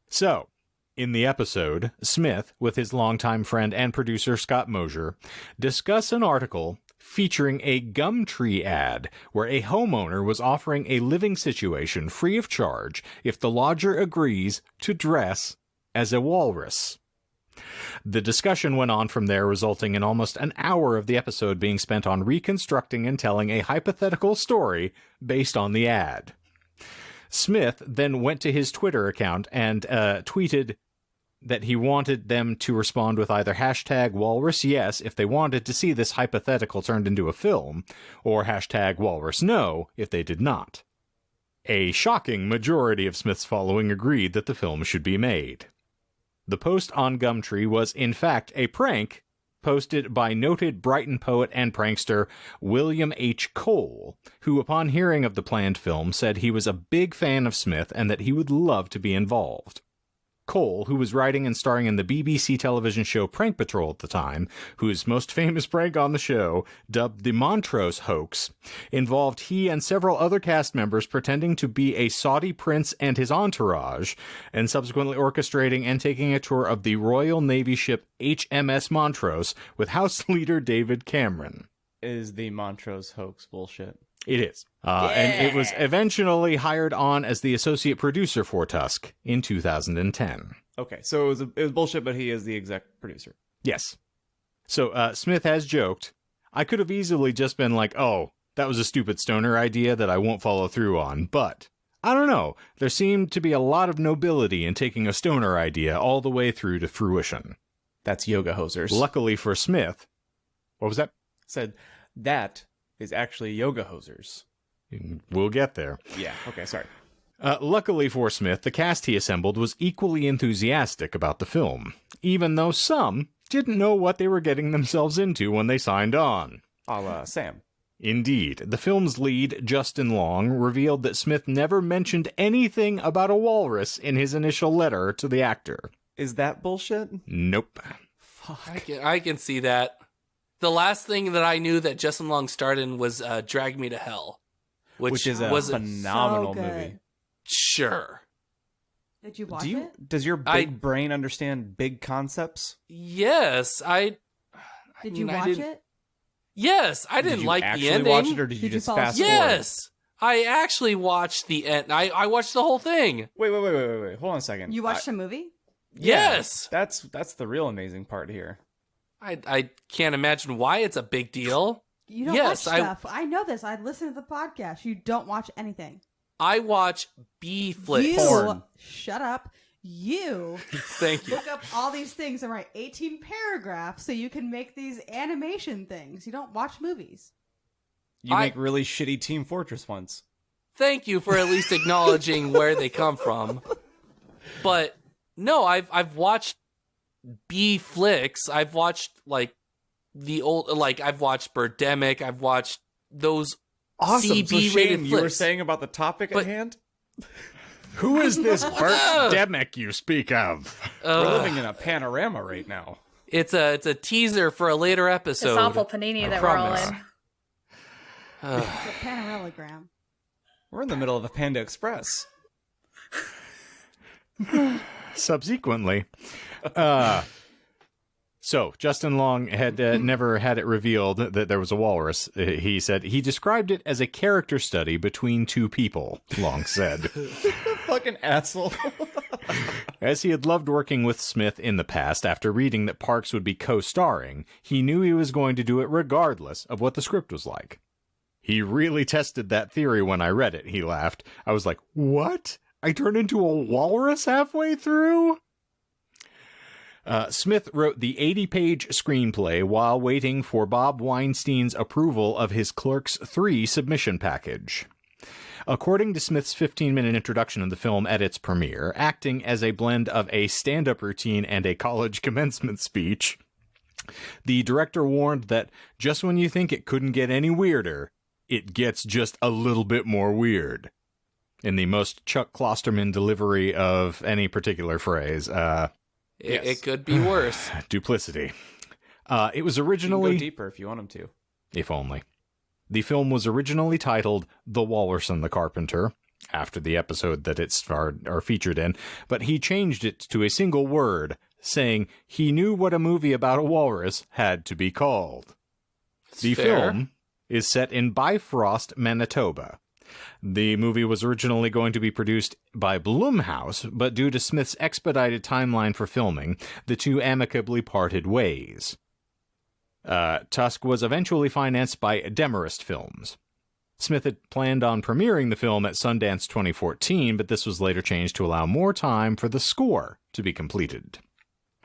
So, in the episode, Smith, with his longtime friend and producer Scott Mosier, discuss an article featuring a Gumtree ad where a homeowner was offering a living situation free of charge if the lodger agrees to dress as a walrus. The discussion went on from there, resulting in almost an hour of the episode being spent on reconstructing and telling a hypothetical story based on the ad. Smith then went to his Twitter account and tweeted that he wanted them to respond with either hashtag walrus yes if they wanted to see this hypothetical turned into a film, or hashtag walrus no if they did not. A shocking majority of Smith's following agreed that the film should be made. The post on Gumtree was, in fact, a prank posted by noted Brighton poet and prankster William H. Cole, who, upon hearing of the planned film, said he was a big fan of Smith and that he would love to be involved. Cole, who was writing and starring in the BBC television show Prank Patrol at the time, whose most famous prank on the show, dubbed the Montrose hoax, involved he and several other cast members pretending to be a Saudi prince and his entourage, and subsequently orchestrating and taking a tour of the Royal Navy ship HMS Montrose with House Leader David Cameron. Is the Montrose hoax bullshit? It is. And it was eventually hired on as the associate producer for Tusk in 2010. Okay, so it was bullshit, but he is the exec producer. Yes. So Smith has joked, I could have easily just been like, oh, that was a stupid stoner idea that I won't follow through on. But, I don't know, there seemed to be a lot of nobility in taking a stoner idea all the way through to fruition. That's yoga hosers. Luckily for Smith... What was that? Said that is actually yoga hosers. We'll get there. Yeah, okay, sorry. Luckily for Smith, the cast he assembled was equally enthusiastic about the film, even though some didn't know what they were getting themselves into when they signed on. A la Sam. Indeed, the film's lead, Justin Long, revealed that Smith never mentioned anything about a walrus in his initial letter to the actor. Is that bullshit? Nope. Fuck. I can see that. The last thing that I knew that Justin Long starred in was Drag Me to Hell, Which is a was phenomenal So good. movie. Sure. Did you watch it? Does your big brain understand big concepts? Yes, Did you I watch didn't- it? Yes, I didn't Did you like actually the ending. watch it, or did you Did you just fall fast asleep? forward? Yes, I actually watched the end. I watched the whole thing. Wait. Hold on a second. You watched a movie? Yes. That's the real amazing part here. I can't imagine why it's a big deal. You don't watch stuff. I know this. I listen to the podcast. You don't watch anything. I watch B flicks. Porn. Shut up. You Thank you. look up all these things and write 18 paragraphs so you can make these animation things. You don't watch movies. You make really shitty Team Fortress ones. Thank you for at least acknowledging where they come from. But no, I've watched B flicks. I've watched like the old, like I've watched Birdemic. I've watched those Awesome. CB So Shane, rated you flicks. were saying about the topic at hand? Who is this Birdemic you speak of? We're living in a panorama right now. It's a teaser for a later episode. This awful panini that promise. we're all in. The Panoramagram. We're in the middle of a Panda Express. Subsequently. So, Justin Long had never had it revealed that there was a walrus. He said he described it as a character study between two people, Long said. Fucking asshole. As he had loved working with Smith in the past, after reading that Parks would be co-starring, he knew he was going to do it regardless of what the script was like. He really tested that theory when I read it, he laughed. I was like, what? I turned into a walrus halfway through? Smith wrote the 80-page screenplay while waiting for Bob Weinstein's approval of his Clerks 3 submission package. According to Smith's 15-minute introduction of the film at its premiere, acting as a blend of a stand-up routine and a college commencement speech, the director warned that just when you think it couldn't get any weirder, it gets just a little bit more weird. In the most Chuck Klosterman delivery of any particular phrase, It could be worse. duplicity. It was You can originally... go deeper if you want him to. If only. The film was originally titled The Walrus and the Carpenter, after the episode that it starred or featured in, but he changed it to a single word, saying he knew what a movie about a walrus had to be called. The fair. film is set in Bifrost, Manitoba. The movie was originally going to be produced by Blumhouse, but due to Smith's expedited timeline for filming, the two amicably parted ways. Tusk was eventually financed by Demarest Films. Smith had planned on premiering the film at Sundance 2014, but this was later changed to allow more time for the score to be completed.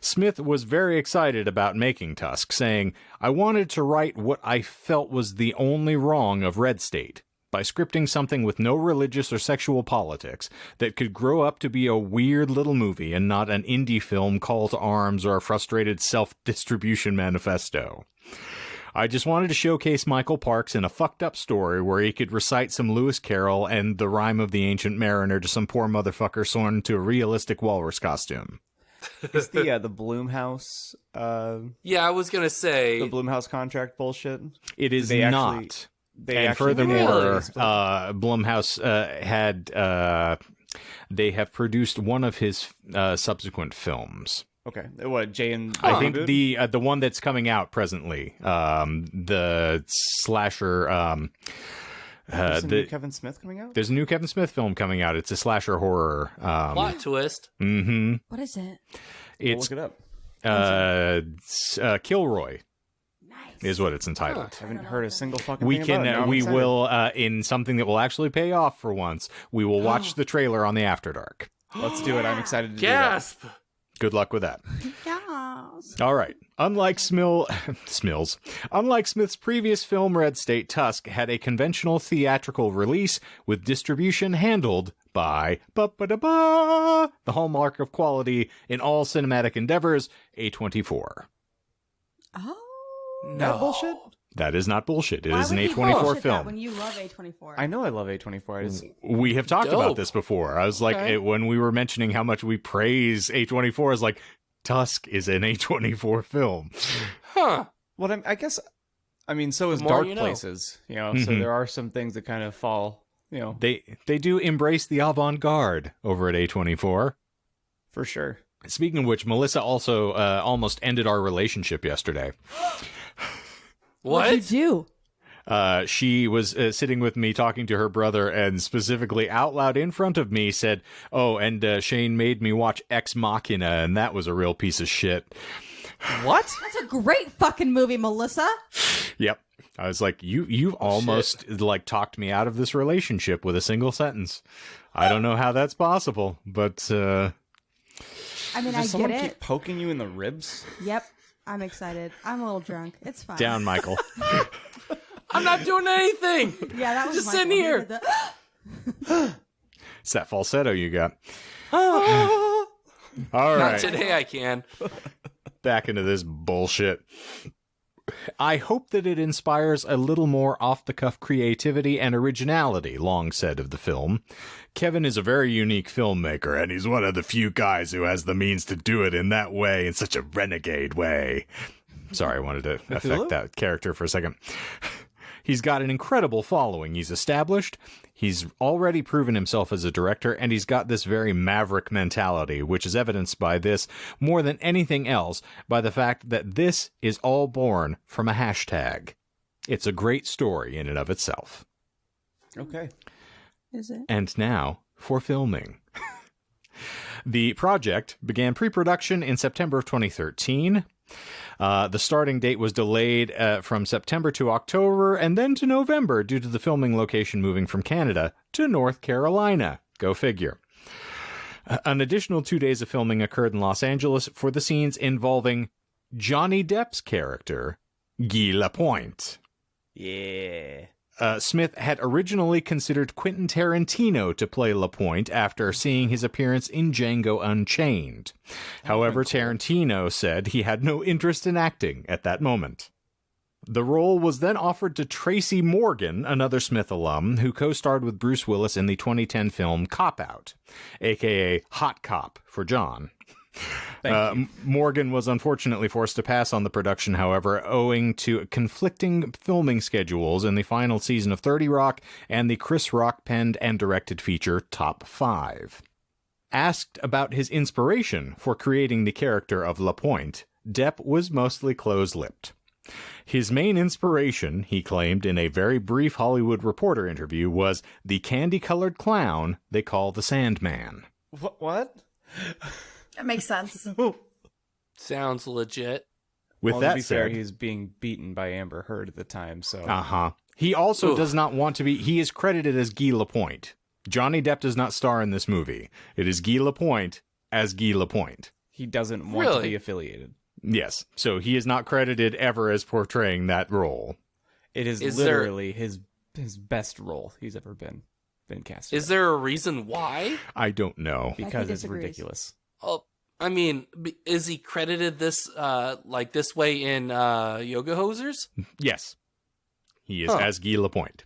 Smith was very excited about making Tusk, saying, I wanted to write what I felt was the only wrong of Red State, by scripting something with no religious or sexual politics that could grow up to be a weird little movie and not an indie film call to arms or a frustrated self-distribution manifesto. I just wanted to showcase Michael Parks in a fucked up story where he could recite some Lewis Carroll and the rhyme of the Ancient Mariner to some poor motherfucker sewn into a realistic walrus costume. Is the Blumhouse Yeah, I was gonna say the Blumhouse contract bullshit? It is They not. actually- They And actually furthermore, split. Blumhouse they have produced one of his subsequent films. Okay, what Jay and I think Reboot? the one that's coming out presently, the slasher. There's a new Kevin Smith coming out. There's a new Kevin Smith film coming out. It's a slasher horror. plot twist. Mm-hmm. What is it? We'll It's look it up. Kilroy Nice. is what it's entitled. I haven't heard a single fucking We thing can, about it. Now I'm we excited. will, in something that will actually pay off for once, we will watch the trailer on the After Dark. Let's do it. I'm excited to do that. Gasp! Good luck with that. Yes. All right. Unlike Smith's previous film, Red State, Tusk had a conventional theatrical release with distribution handled by the hallmark of quality in all cinematic endeavors, A24. Oh. That bullshit? That is not bullshit. It Why is an would he A24 bullshit that film. when you love A24. I know I love A24. I just We have talked Dope. about this before. I was like, Okay. when we were mentioning how much we praise A24, I was like, Tusk is an A24 film. Huh. well, I guess. I mean, so is The more Dark you know. Places. You know, so Mhm. there are some things that kind of fall. You know, They do embrace the avant-garde over at A24. for sure. Speaking of which, Melissa also almost ended our relationship yesterday. What'd you do? She was sitting with me talking to her brother and specifically out loud in front of me said, "Oh, and Shane made me watch Ex Machina, and that was a real piece of shit." What? That's a great fucking movie, Melissa. Yep. I was like, you almost like talked me out of this relationship with a single sentence. I don't know how that's possible, but I mean, I Does someone get keep it. poking you in the ribs? Yep. I'm excited. I'm a little drunk. It's fine. down, Michael. I'm not doing anything. Yeah, that was Just Michael. sitting He here. did the- It's that falsetto you got. All Not right. today I can. Back into this bullshit. I hope that it inspires a little more off-the-cuff creativity and originality, Long said of the film. Kevin is a very unique filmmaker, and he's one of the few guys who has the means to do it in that way, in such a renegade way. Sorry, I wanted to affect that character for a second. He's got an incredible following. He's established. He's already proven himself as a director, and he's got this very maverick mentality, which is evidenced by this, more than anything else, by the fact that this is all born from a hashtag. It's a great story in and of itself. Okay. Is it? And now for filming. The project began pre-production in September of 2013. The starting date was delayed from September to October and then to November due to the filming location moving from Canada to North Carolina. Go figure. An additional 2 days of filming occurred in Los Angeles for the scenes involving Johnny Depp's character, Guy Lapointe. Yeah. Smith had originally considered Quentin Tarantino to play Lapointe after seeing his appearance in Django Unchained. However, Tarantino said he had no interest in acting at that moment. The role was then offered to Tracy Morgan, another Smith alum, who co-starred with Bruce Willis in the 2010 film Cop Out, aka Hot Cop for John. Morgan was unfortunately forced to pass on the production, however, owing to conflicting filming schedules in the final season of 30 Rock and the Chris Rock penned and directed feature Top 5. Asked about his inspiration for creating the character of Lapointe, Depp was mostly close-lipped. His main inspiration, he claimed in a very brief Hollywood Reporter interview, was the candy-colored clown they call the Sandman. What? That makes sense. Sounds legit. With Well, that to be fair, said, he was being beaten by Amber Heard at the time, so He also Oof. does not want to be... He is credited as Guy Lapointe. Johnny Depp does not star in this movie. It is Guy Lapointe as Guy Lapointe. he doesn't want to Really? be affiliated. Yes, so he is not credited ever as portraying that role. It is Is there- literally his best role he's ever been cast. Is there a reason why? I don't know. Because it's disagrees. ridiculous. Oh, I mean, is he credited this like this way in Yoga Hosers? Yes, he is Huh. as Guy Lapointe.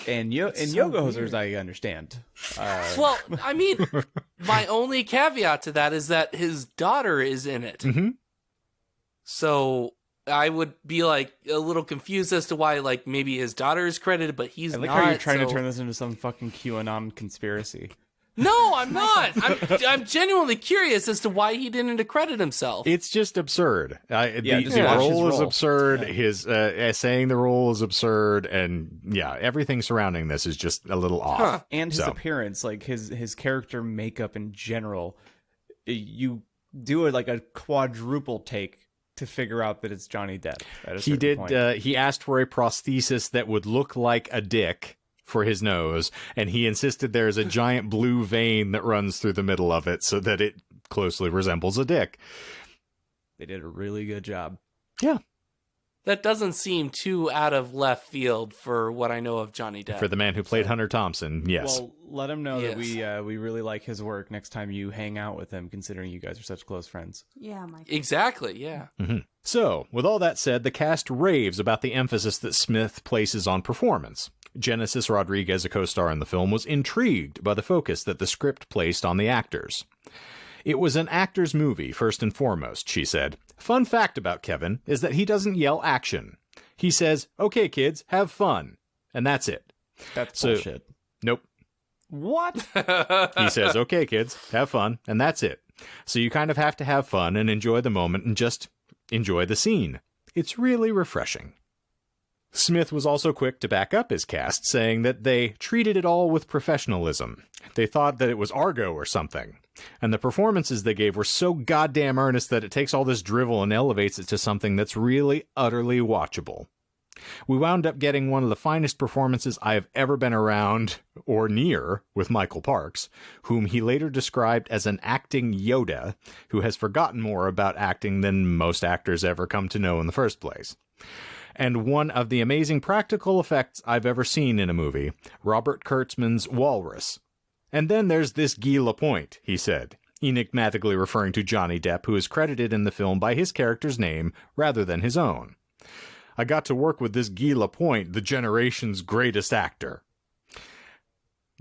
And Yoga Hosers, I understand. Well, I mean, my only caveat to that is that his daughter is in it. Mm-hmm. So I would be like a little confused as to why, like, maybe his daughter is credited, but he's I like not. how you're trying to so- turn this into some fucking QAnon conspiracy. No, I'm not. I'm genuinely curious as to why he didn't accredit himself. It's just absurd. The just watch his role is role. absurd. Yeah. His saying the role is absurd, and yeah, everything surrounding this is just a little off. Huh. And his So. appearance, like his character makeup in general, you do like a quadruple take to figure out that it's Johnny Depp. At a He certain did. point. He asked for a prosthesis that would look like a dick for his nose, and he insisted there is a giant blue vein that runs through the middle of it so that it closely resembles a dick. They did a really good job. Yeah. That doesn't seem too out of left field for what I know of Johnny Depp. For the man who played Hunter Thompson, yes. Well, let him know that Yes. we really like his work next time you hang out with him, considering you guys are such close friends. Yeah, Mike. Exactly, yeah. So, with all that said, the cast raves about the emphasis that Smith places on performance. Genesis Rodriguez, a co-star in the film, was intrigued by the focus that the script placed on the actors. It was an actor's movie, first and foremost, she said. Fun fact about Kevin is that he doesn't yell action. He says, "Okay, kids, have fun." And that's it. That's So- bullshit. Nope. What? He says, "Okay, kids, have fun." And that's it. So you kind of have to have fun and enjoy the moment and just enjoy the scene. It's really refreshing. Smith was also quick to back up his cast, saying that they treated it all with professionalism. They thought that it was Argo or something. And the performances they gave were so goddamn earnest that it takes all this drivel and elevates it to something that's really, utterly watchable. We wound up getting one of the finest performances I have ever been around or near with Michael Parks, whom he later described as an acting Yoda who has forgotten more about acting than most actors ever come to know in the first place. And one of the amazing practical effects I've ever seen in a movie, Robert Kurtzman's Walrus. And then there's this Guy Lapointe, he said, enigmatically referring to Johnny Depp, who is credited in the film by his character's name rather than his own. I got to work with this Guy Lapointe, the generation's greatest actor.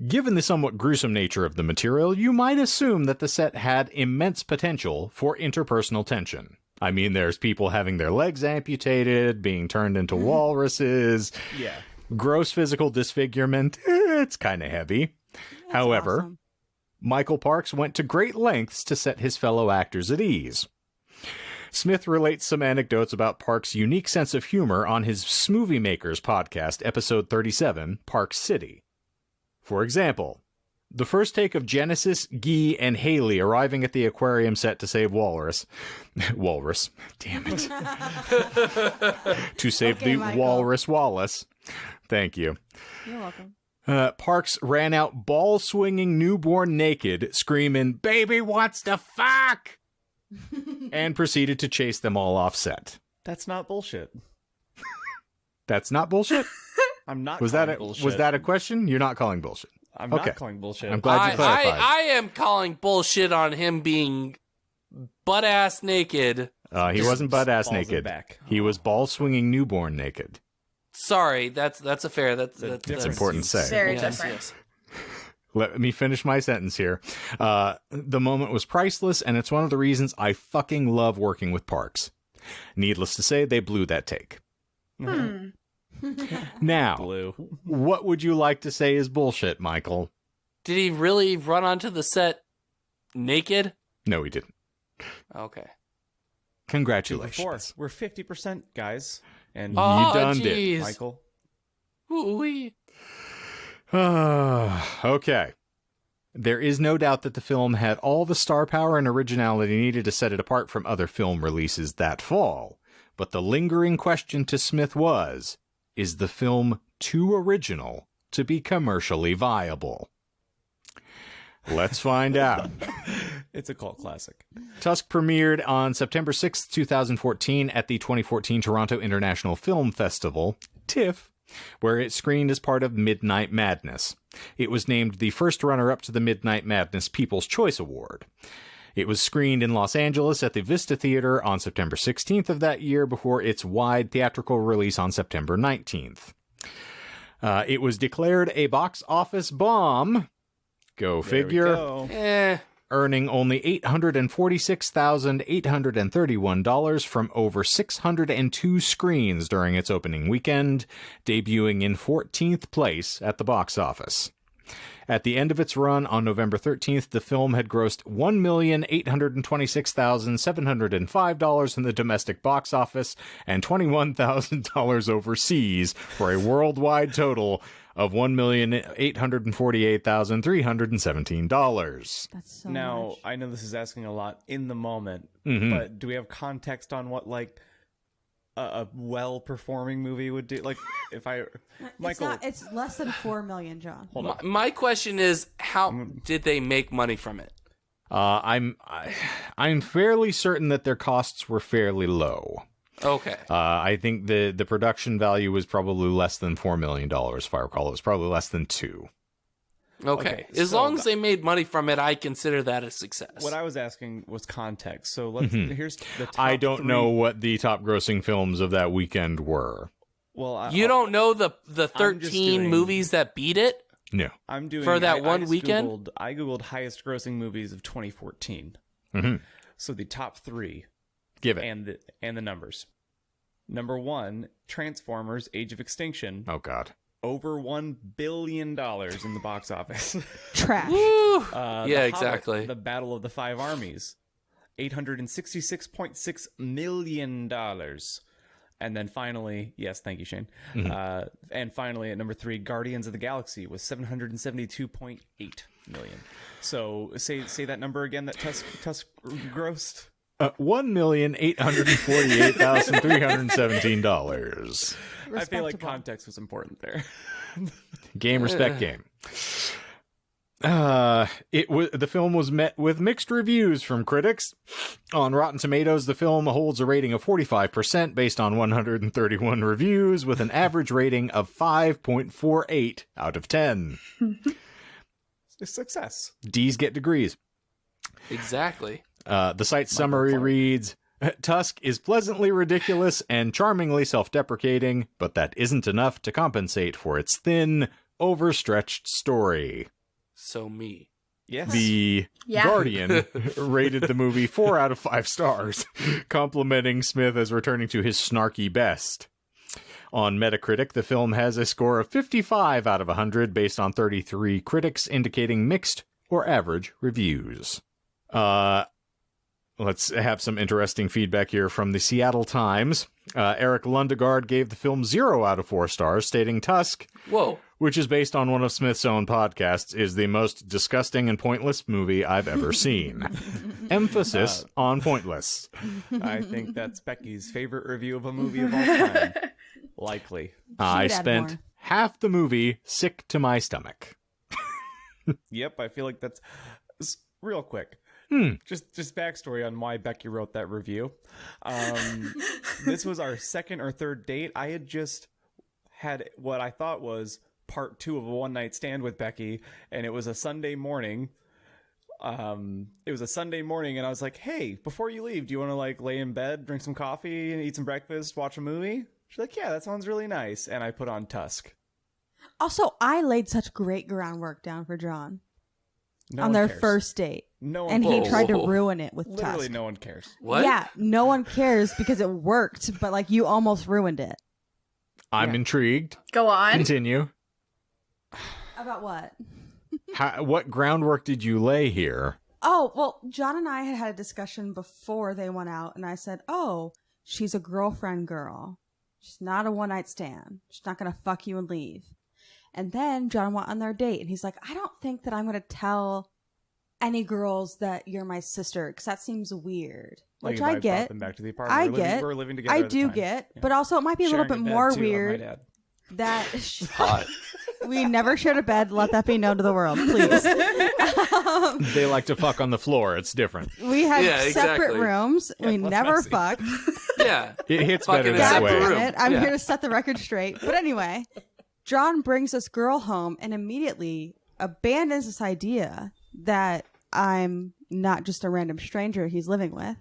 Given the somewhat gruesome nature of the material, you might assume that the set had immense potential for interpersonal tension. I mean, there's people having their legs amputated, being turned into walruses. Yeah. Gross physical disfigurement. It's kind of heavy. However, awesome. Michael Parks went to great lengths to set his fellow actors at ease. Smith relates some anecdotes about Parks' unique sense of humor on his Smoothie Makers podcast, episode 37, Park City. For example, the first take of Genesis, Guy, and Haley arriving at the aquarium set to save Walrus. Walrus. Damn it. To save Okay, the Michael. Walrus Wallace. Thank you. You're welcome. Parks ran out ball-swinging newborn naked, screaming, "Baby wants to fuck!" and proceeded to chase them all off set. That's not bullshit. That's not bullshit? I'm not Was calling that bullshit. Was that a question? You're not calling bullshit. I'm Okay. not calling bullshit. I'm glad you clarified. I am calling bullshit on him being butt-ass naked. He wasn't butt-ass balls naked. back. He was ball-swinging newborn naked. Sorry, that's a fair. That's difference. Important to say. Very yes, different. yes. Let me finish my sentence here. The moment was priceless, and it's one of the reasons I fucking love working with Parks. Needless to say, they blew that take. Now, Blue. what would you like to say is bullshit, Michael? Did he really run onto the set naked? No, he didn't. Okay. Congratulations. We're 50%, guys. And You done did, jeez. Michael. Ooh-wee. Okay. There is no doubt that the film had all the star power and originality needed to set it apart from other film releases that fall. But the lingering question to Smith was, is the film too original to be commercially viable? Let's find out. It's a cult classic. Tusk premiered on September 6, 2014 at the 2014 Toronto International Film Festival, TIFF, where it screened as part of Midnight Madness. It was named the first runner-up to the Midnight Madness People's Choice Award. It was screened in Los Angeles at the Vista Theater on September 16th of that year before its wide theatrical release on September 19th. It was declared a box office bomb. Go figure. There we go. Earning only $846,831 from over 602 screens during its opening weekend, debuting in 14th place at the box office. At the end of its run on November 13th, the film had grossed $1,826,705 in the domestic box office and $21,000 overseas for a worldwide total of $1,848,317. That's so Now, much. I know this is asking a lot in the moment, Mhm. but do we have context on what, like, a well-performing movie would do? Like, if I... Michael, It's less than 4 million, John. hold on. My question is, how did they make money from it? I'm fairly certain that their costs were fairly low. Okay. I think the production value was probably less than $4 million, if I recall. It was probably less than $2. Okay. Okay, As so long as they made money from it, I consider that a success. What I was asking was context. So let's... Here's the top I don't three. know what the top grossing films of that weekend were. Well, You don't know the just 13 doing- movies that beat it? No. I'm doing... For that one just weekend? I Googled highest grossing movies of 2014. Mhm. So the top three Give it. and the numbers. Number 1, Transformers: Age of Extinction. Oh, God. Over $1 billion in the box office. Trash. Woo! The Yeah, Hobbit, exactly. The Battle of the Five Armies, $866.6 million. And then finally, yes, thank you, Shane. And finally, at number 3, Guardians of the Galaxy was 772.8 million. So say that number again that Tusk grossed. $1,848,317. I feel like context was important there. Game, respect, game. The film was met with mixed reviews from critics. On Rotten Tomatoes, the film holds a rating of 45% based on 131 reviews, with an average rating of 5.48 out of 10. It's a success. D's get degrees. Exactly. The site's summary reads, Tusk is pleasantly ridiculous and charmingly self-deprecating, but that isn't enough to compensate for its thin, overstretched story. So me. Yes. The Guardian rated the movie 4 out of 5 stars, complimenting Smith as returning to his snarky best. On Metacritic, the film has a score of 55 out of 100 based on 33 critics indicating mixed or average reviews. Let's have some interesting feedback here from the Seattle Times. Eric Lundegaard gave the film 0 out of 4 stars, stating Tusk, Whoa. which is based on one of Smith's own podcasts, is the most disgusting and pointless movie I've ever seen. Emphasis on pointless. I think that's Becky's favorite review of a movie of all time. Likely. I add spent more. half the movie sick to my stomach. Yep, I feel like that's real quick. Just backstory on why Becky wrote that review. This was our second or third date. I had just had what I thought was part 2 of a one-night stand with Becky, and it was a Sunday morning. And I was like, hey, before you leave, do you want to like lay in bed, drink some coffee, and eat some breakfast, watch a movie? She's like, yeah, that sounds really nice. And I put on Tusk. Also, I laid such great groundwork down for John No on one their cares. first date. No one And cares. he tried to ruin it with Literally Tusk. no one cares. What? Yeah, no one cares because it worked, but like you almost ruined it. I'm intrigued. Go on. Continue. About what? What groundwork did you lay here? Oh, well, John and I had a discussion before they went out, and I said, oh, she's a girlfriend girl. She's not a one-night stand. She's not going to fuck you and leave. And then John went on their date, and he's like, I don't think that I'm going to tell any girls that you're my sister, because that seems weird. Like Which if I brought get. them back to the apartment. I We're living- get. We're living together I at the do time. get. Yeah. But also, it might be a little Sharing bit bed, more too, I weird might add. that Hot. we never shared a bed. Let that be known to the world, please. They like to fuck on the floor. It's different. We had Yeah, separate exactly. rooms. we less never messy. fucked. Yeah. It hits Fucking better in a that God separate way. damn room. it. I'm Yeah. here to set the record straight. But anyway, John brings this girl home and immediately abandons this idea that I'm not just a random stranger he's living with,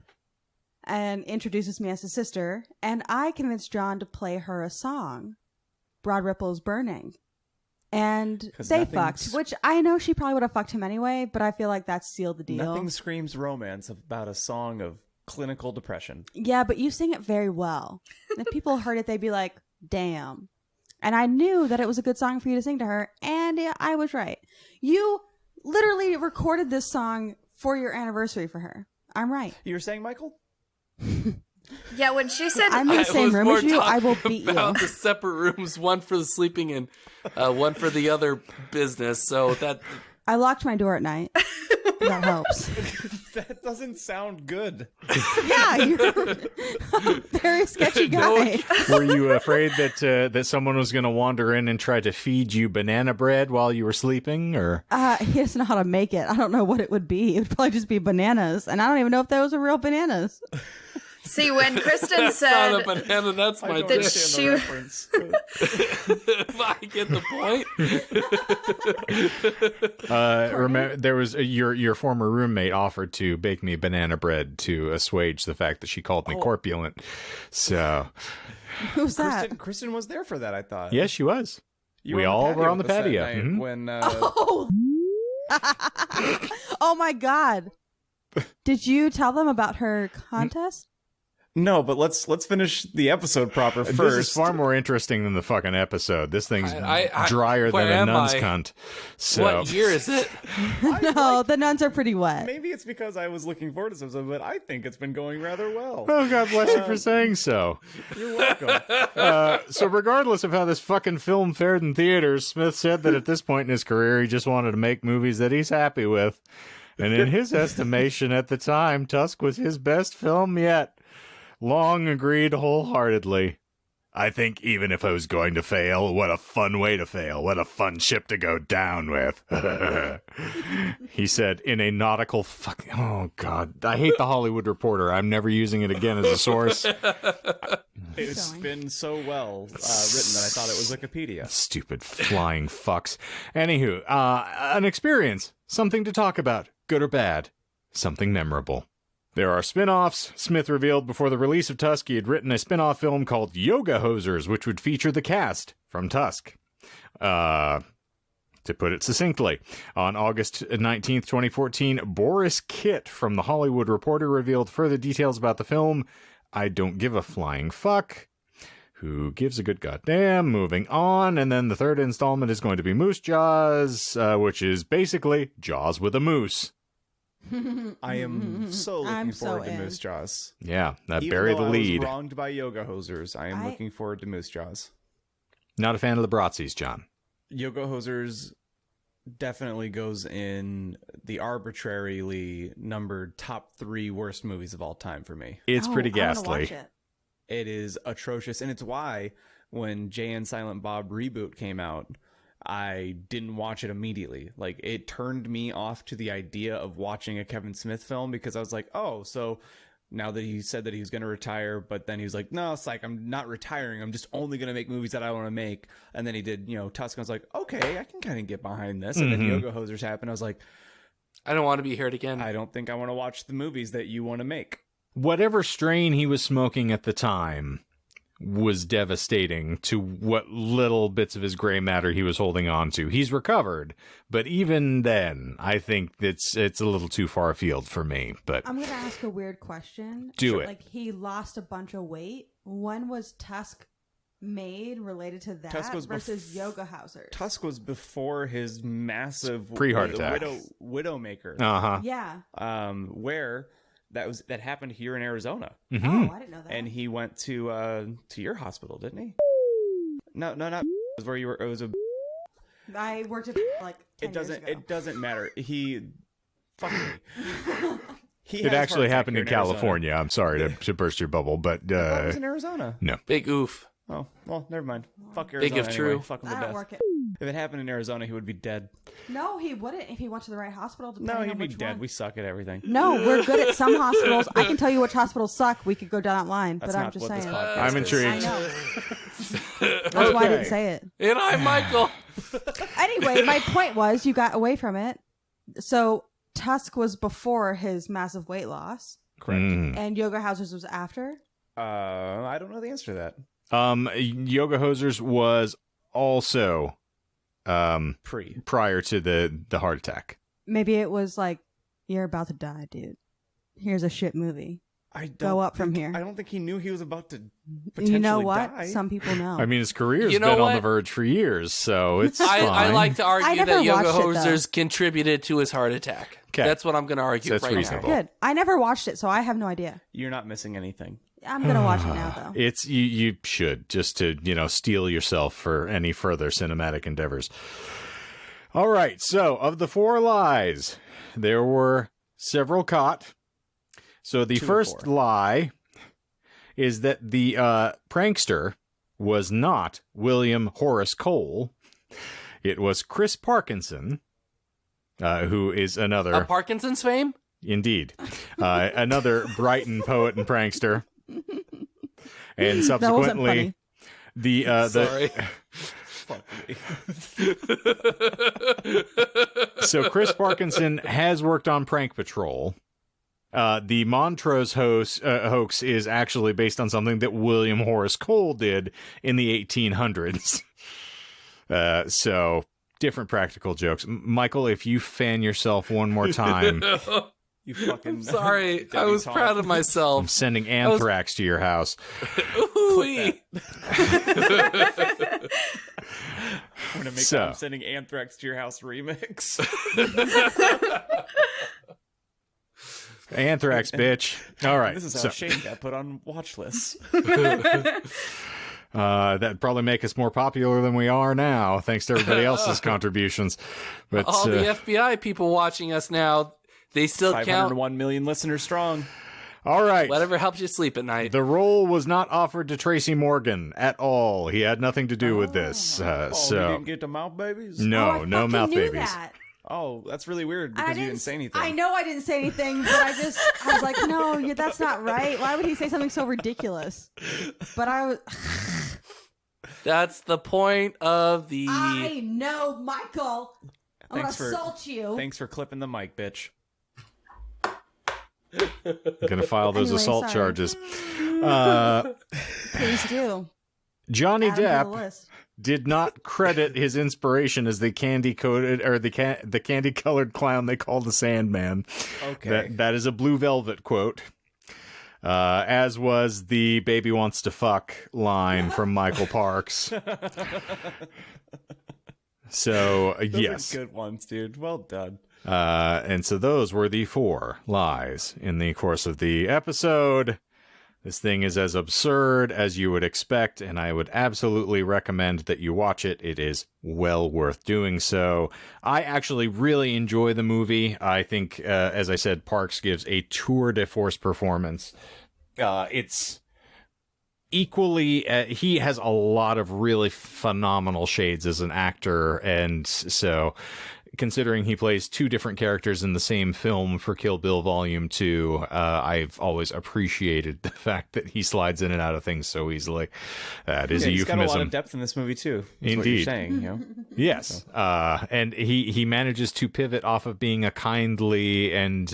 and introduces me as his sister. And I convinced John to play her a song, Broad Ripple's Burning. And 'Cause they nothing fucked, s- which I know she probably would have fucked him anyway, but I feel like that sealed the deal. Nothing screams romance about a song of clinical depression. Yeah, but you sing it very well. If people heard it, they'd be like, damn. And I knew that it was a good song for you to sing to her, and yeah, I was right. You literally recorded this song for your anniversary for her. I'm right. You were saying, Michael? Yeah, when she said I'm in the same was room more as you. I will talking beat about you. the separate rooms, one for the sleeping and one for the other business. So that I locked my door at night. That helps. That doesn't sound good. Yeah, you're a very sketchy guy. Were you afraid that someone was going to wander in and try to feed you banana bread while you were sleeping, or? He doesn't know how to make it. I don't know what it would be. It would probably just be bananas, and I don't even know if those are real bananas. see when Kristen that's not a said banana. That's I my don't dick. understand the reference. I get the point. Remember, there was your former roommate offered to bake me banana bread to assuage the fact that she called me corpulent. So, Who's that? Kristen was there for that, I thought. yes, she was. You we were all were on the with us that patio. night Mhm. When, Oh. Oh my God. Did you tell them about her contest? No, but let's finish the episode proper first. This is far more interesting than the fucking episode. This thing's drier where than a am nun's I? cunt. So. What year is it? No, the nuns are pretty wet. Maybe it's because I was looking forward to this episode, but I think it's been going rather well. Oh, God bless you for saying so. You're welcome. So regardless of how this fucking film fared in theaters, Smith said that at this point in his career, he just wanted to make movies that he's happy with. And in his estimation at the time, Tusk was his best film yet. Long agreed wholeheartedly. I think even if I was going to fail, what a fun way to fail. What a fun ship to go down with. He said in a nautical fucking... Oh, God. I hate the Hollywood Reporter. I'm never using it again as a source. It's been so well written that I thought it was Wikipedia. Stupid flying fucks. Anywho, an experience. Something to talk about. Good or bad. Something memorable. There are spin-offs. Smith revealed before the release of Tusk he had written a spin-off film called Yoga Hosers, which would feature the cast from Tusk. To put it succinctly, on August 19th, 2014, Boris Kitt from The Hollywood Reporter revealed further details about the film. I don't give a flying fuck. Who gives a good goddamn? Moving on, and then the third installment is going to be Moose Jaws, which is basically Jaws with a moose. I am so looking I'm so forward to in. Moose Jaws. Yeah, that Even bury though the lead. I was wronged by Yoga Hosers, I am looking forward to Moose Jaws. Not a fan of the Bratzies, John. Yoga Hosers definitely goes in the arbitrarily numbered top 3 worst movies of all time for me. It's pretty I wanna ghastly. watch it. It is atrocious, and it's why when Jay and Silent Bob reboot came out, I didn't watch it immediately. Like, it turned me off to the idea of watching a Kevin Smith film because I was like, oh, so now that he said that he was going to retire, but then he was like, no, it's like, I'm not retiring. I'm just only going to make movies that I want to make. And then he did, Tusk. I was like, okay, I can kind of get behind this. And then Yoga Hosers happened. I was like, I don't want to be heard again. I don't think I want to watch the movies that you want to make. Whatever strain he was smoking at the time was devastating to what little bits of his gray matter he was holding on to. He's recovered, but even then, I think it's a little too far afield for me. But I'm going to ask a weird question. Do it. Like, he lost a bunch of weight. When was Tusk made related to that Tusk was versus Yoga Hosers? Tusk was before his massive Pre-heart attack. Widowmaker. Yeah. Where that happened here in Arizona, Oh, I didn't know that. and he went to your hospital, didn't he? No, not. It was where you were. It was a. I worked at like 10 years ago. It doesn't matter. He. Fuck me. it actually happened in California. I'm sorry to burst your bubble, but It was in Arizona. no. Big oof. Oh well, never mind. Fuck Big Arizona. if anyway. true. Fuck him I to don't death. work at... If it happened in Arizona, he would be dead. No, he wouldn't if he went to the right hospital. No, depending he'd on be which dead. one. We suck at everything. No, we're good at some hospitals. I can tell you which hospitals suck. We could go down that line, That's but I'm not just what this saying. podcast I'm is. intrigued. I know. That's why I didn't say it. And I'm Michael. Anyway, my point was you got away from it. So Tusk was before his massive weight loss, Correct. and Yoga Hosers was after. I don't know the answer to that. Yoga Hosers was also prior to the heart attack. Maybe it was like, you're about to die, dude. Here's a shit movie. Go up from here. I don't think he knew he was about to potentially You know what? die. Some people know. I mean, his career's You know been on the what? verge for years, so it's fine. I like to I argue never that Yoga watched it, though. Hosers contributed to his heart attack. 'Kay. That's what I'm going to argue That's right reasonable. now. Good. I never watched it, so I have no idea. You're not missing anything. I'm gonna watch it now, though. It's you should just to steel yourself for any further cinematic endeavors. All right, so of the 4 lies, there were several caught. So the 2 or first 4. lie is that the prankster was not William Horace Cole. It was Chris Parkinson, who is another A Parkinson's fame? indeed another Brighton poet and prankster. And That wasn't subsequently, funny. Sorry. So Chris Parkinson has worked on Prank Patrol. The Montrose hoax is actually based on something that William Horace Cole did in the 1800s. So different practical jokes. Michael, if you fan yourself one more time, You fucking Sorry, I was proud of I'm myself. sending anthrax to your house. Ooh-wee. I'm gonna make So. that I'm sending Anthrax to your house remix. Anthrax, bitch. All right. This is how so, Shane got put on watch lists. that'd probably make us more popular than we are now, thanks to everybody else's contributions. But All the FBI people watching us now, they still count. 501 million listeners strong. all right. Whatever helps you sleep at night. The role was not offered to Tracy Morgan at all. He had nothing to do with this. You So didn't get the mouth babies? no, no fucking mouth knew babies. that. Oh, that's really weird because you didn't say anything. I know I didn't say anything, but I was like, no, that's not right. Why would he say something so ridiculous? But I was. That's the point of the. I know, Michael. I'm Thanks gonna assault you. Thanks for clipping the mic, bitch. I'm gonna file those Anyway, assault sorry. charges. Please do. Johnny Add him to the Depp list. did not credit his inspiration as the candy-coated or the candy-colored clown they call the Sandman. Okay. That is a Blue Velvet quote. As was the "baby wants to fuck" line from Michael Parks. So Those yes, are good ones, dude. Well done. and so those were the 4 lies in the course of the episode. This thing is as absurd as you would expect, and I would absolutely recommend that you watch it. It is well worth doing so. I actually really enjoy the movie. I think, as I said, Parks gives a tour de force performance. It's equally, he has a lot of really phenomenal shades as an actor, and so considering he plays 2 different characters in the same film for Kill Bill Volume 2, I've always appreciated the fact that he slides in and out of things so easily. That is a He's got a lot euphemism. of depth in this movie too. Is what Indeed. you're saying, you know? Yes, and he manages to pivot off of being a kindly and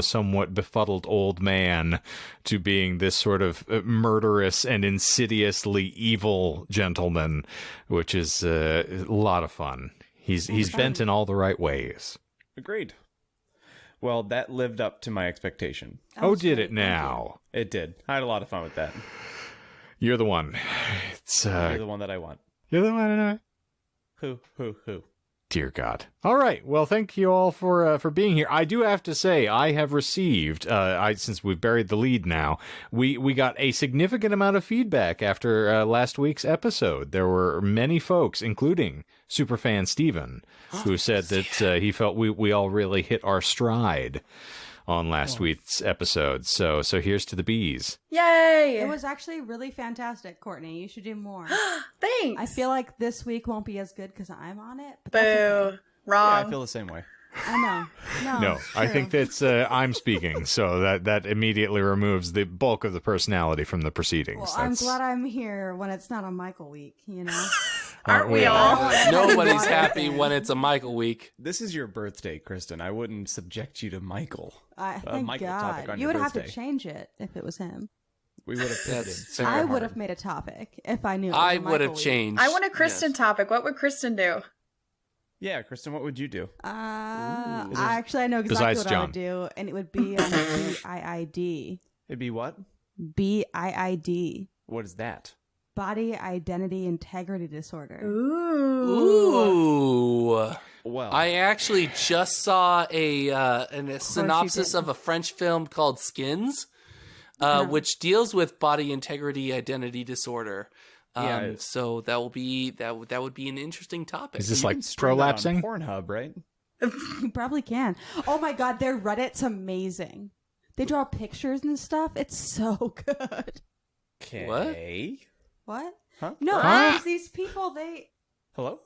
somewhat befuddled old man to being this sort of murderous and insidiously evil gentleman, which is a lot of fun. He's bent in all the right ways. Agreed. Well, that lived up to my expectation. Oh, was did great, it now? It did. I had a lot of fun with that. You're the one. It's You're the one that I want. you're the one. Who? Dear God. All right. Well, thank you all for being here. I do have to say, I have received, since we've buried the lead now, we got a significant amount of feedback after last week's episode. There were many folks, including superfan Steven, who said that he felt we all really hit our stride on last week's episode. So here's to the bees. Yay! It was actually really fantastic, Courtney. You should do more. Thanks. I feel like this week won't be as good because I'm on it. But Boo. that's okay. Wrong. Yeah, I feel the same way. I know. No, it's I true. think that's I'm speaking, so that immediately removes the bulk of the personality from the proceedings. Well, I'm glad I'm here when it's not a Michael week, you know? Aren't we all? Nobody's happy when it's a Michael week. This is your birthday, Kristin. I wouldn't subject you to Michael. Thank Michael topic God. on You your would have to birthday. change it if it was him. We would have pivoted. That's fair. I would hard. have made a topic if I knew. It was I a would Michael have week. changed. I want a Kristen Yes. topic. What would Kristen do? Yeah, Kristin, what would you do? I know exactly Besides what I John. would do, and it would be on BIID. It'd be what? BIID. What is that? Body Identity Integrity Disorder. Ooh. Well, I actually just saw a synopsis did. of a French film called Skins, Uh-huh. which deals with body integrity identity disorder. Yeah. So that will be that would be an interesting topic. Is this you like can stream that on prolapsing? Pornhub, right? You probably can. Oh my God, their Reddit's amazing. They draw pictures and stuff. It's so good. Okay. What? Huh? No, Huh? because these people, Hello?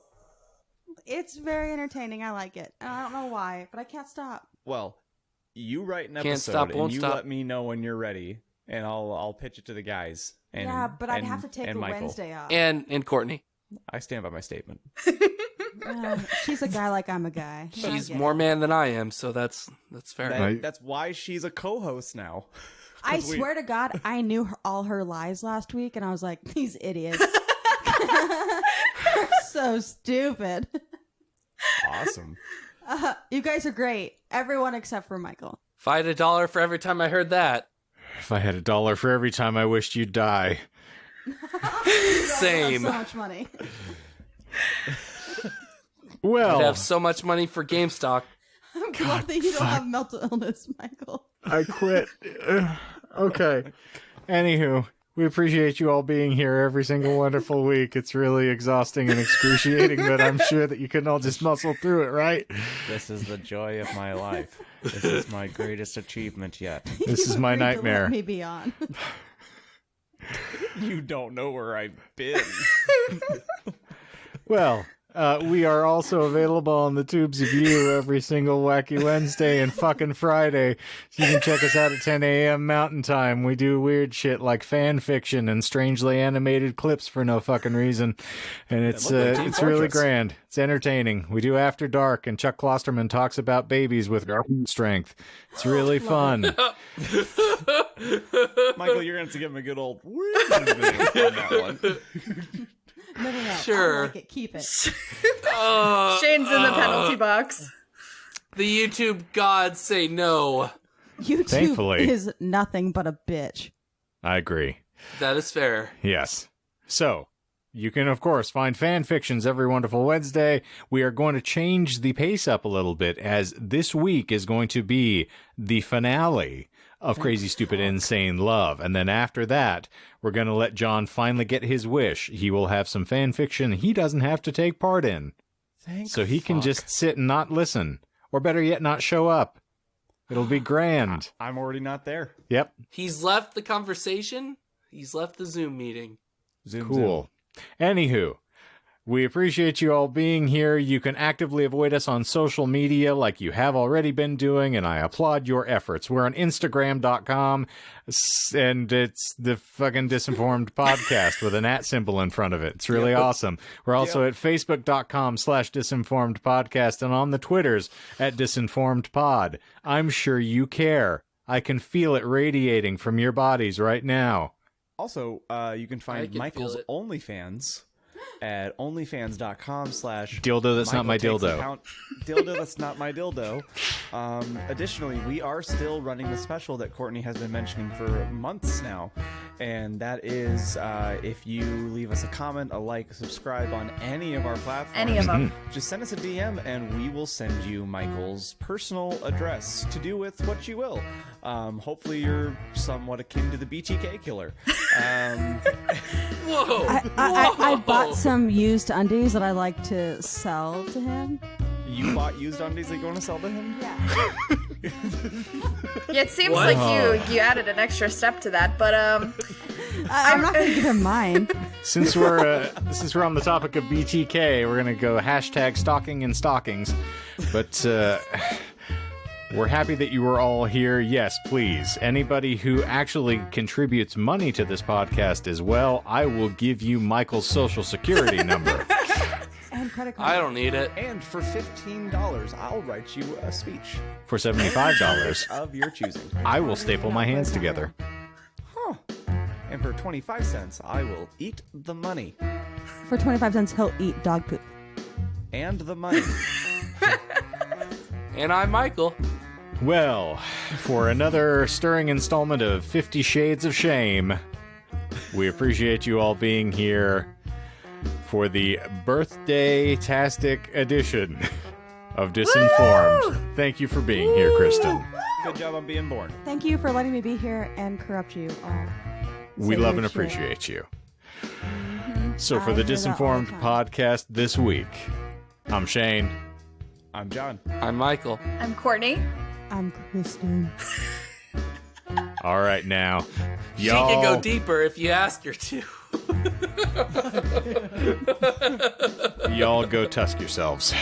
it's very entertaining. I like it. And I don't know why, but I can't stop. Well, you write an Can't episode stop, and won't you stop. let me know when you're ready, and I'll pitch it to the guys. And, Yeah, but I'd and- have to take and a Michael. Wednesday off. and Courtney, I stand by my statement. She's a guy like I'm a guy. I she's get more it. man than I am, so that's fair. Right. That's why she's a co-host now. I 'Cause we- swear to God, I knew all her lies last week, and I was like, these idiots. They're so stupid. Awesome. You guys are great. Everyone except for Michael. If I had $1 for every time I heard that. If I had $1 for every time I wished you'd die. Same. So much money. Well, I'd have so much money for GameStop. I'm glad that you don't have mental illness, Michael. I quit. Okay. Anywho, we appreciate you all being here every single wonderful week. It's really exhausting and excruciating, but I'm sure that you can all just muscle through it, right? This is the joy of my life. This is my greatest achievement yet. This is my Agreed to nightmare. Let me be on. You don't know where I've been. Well, we are also available on the Tubes of You every single wacky Wednesday and fucking Friday. So you can check us out at 10 a.m. Mountain Time. We do weird shit like fan fiction and strangely animated clips for no fucking reason. And it's it's really grand. It's entertaining. We do After Dark, and Chuck Klosterman talks about babies with strength. It's really fun. Michael, you're going to have to give him a good old on that one. No. Sure. I like it. Keep it. Shane's in the penalty box. The YouTube gods say no. YouTube Thankfully. is nothing but a bitch. I agree. That is fair. Yes. So, you can, of course, find fan fictions every wonderful Wednesday. We are going to change the pace up a little bit, as this week is going to be the finale of Crazy Stupid Insane Love. And then after that, we're going to let John finally get his wish. He will have some fan fiction he doesn't have to take part in. So he can just sit and not listen. Or better yet, not show up. It'll be grand. I'm already not there. Yep. He's left the conversation. He's left the Zoom meeting. Zoom. Cool. Anywho, we appreciate you all being here. You can actively avoid us on social media like you have already been doing, and I applaud your efforts. We're on Instagram.com, and it's the fucking Disinformed podcast with an @ symbol in front of it. It's really awesome. We're also at Facebook.com/Disinformed podcast, and on the Twitters at Disinformed Pod. I'm sure you care. I can feel it radiating from your bodies right now. Also, you can I find can Michael's feel it. OnlyFans at onlyfans.com/ Dildo that's not my dildo. Dildo that's not my dildo. Additionally, we are still running the special that Courtney has been mentioning for months now. And that is if you leave us a comment, a like, subscribe on any of our platforms. Any of them. Just send us a DM and we will send you Michael's personal address to do with what you will. Hopefully you're somewhat akin to the BTK killer. Whoa! I bought some used undies that I like to sell to him. You bought used undies that you're going to sell to him? Yeah. Yeah, it seems What? like you added an extra step to that, but I'm not going to give him mine. Since we're on the topic of BTK, we're gonna go hashtag stalking and stockings. But we're happy that you were all here. Yes, please. Anybody who actually contributes money to this podcast as well, I will give you Michael's social security number. And credit card. I don't need it. And for $15, I'll write you a speech For $75, of your choosing. I will staple my hands together. Huh. And for 25 cents, I will eat the money. For 25 cents, he'll eat dog poop. And the money. And I'm Michael. Well, for another stirring installment of 50 Shades of Shame, we appreciate you all being here for the birthday-tastic edition of Disinformed. Woo! Thank you for being here, Kristin. Good job on being born. Thank you for letting me be here and corrupt you all. We Say love weird and shit. appreciate you. So for I the hear that all the Disinformed time. podcast this week, I'm Shane. I'm John. I'm Michael. I'm Courtney. I'm Kristin. All right, now, She y'all. can go deeper if you ask her to. Y'all go tusk yourselves.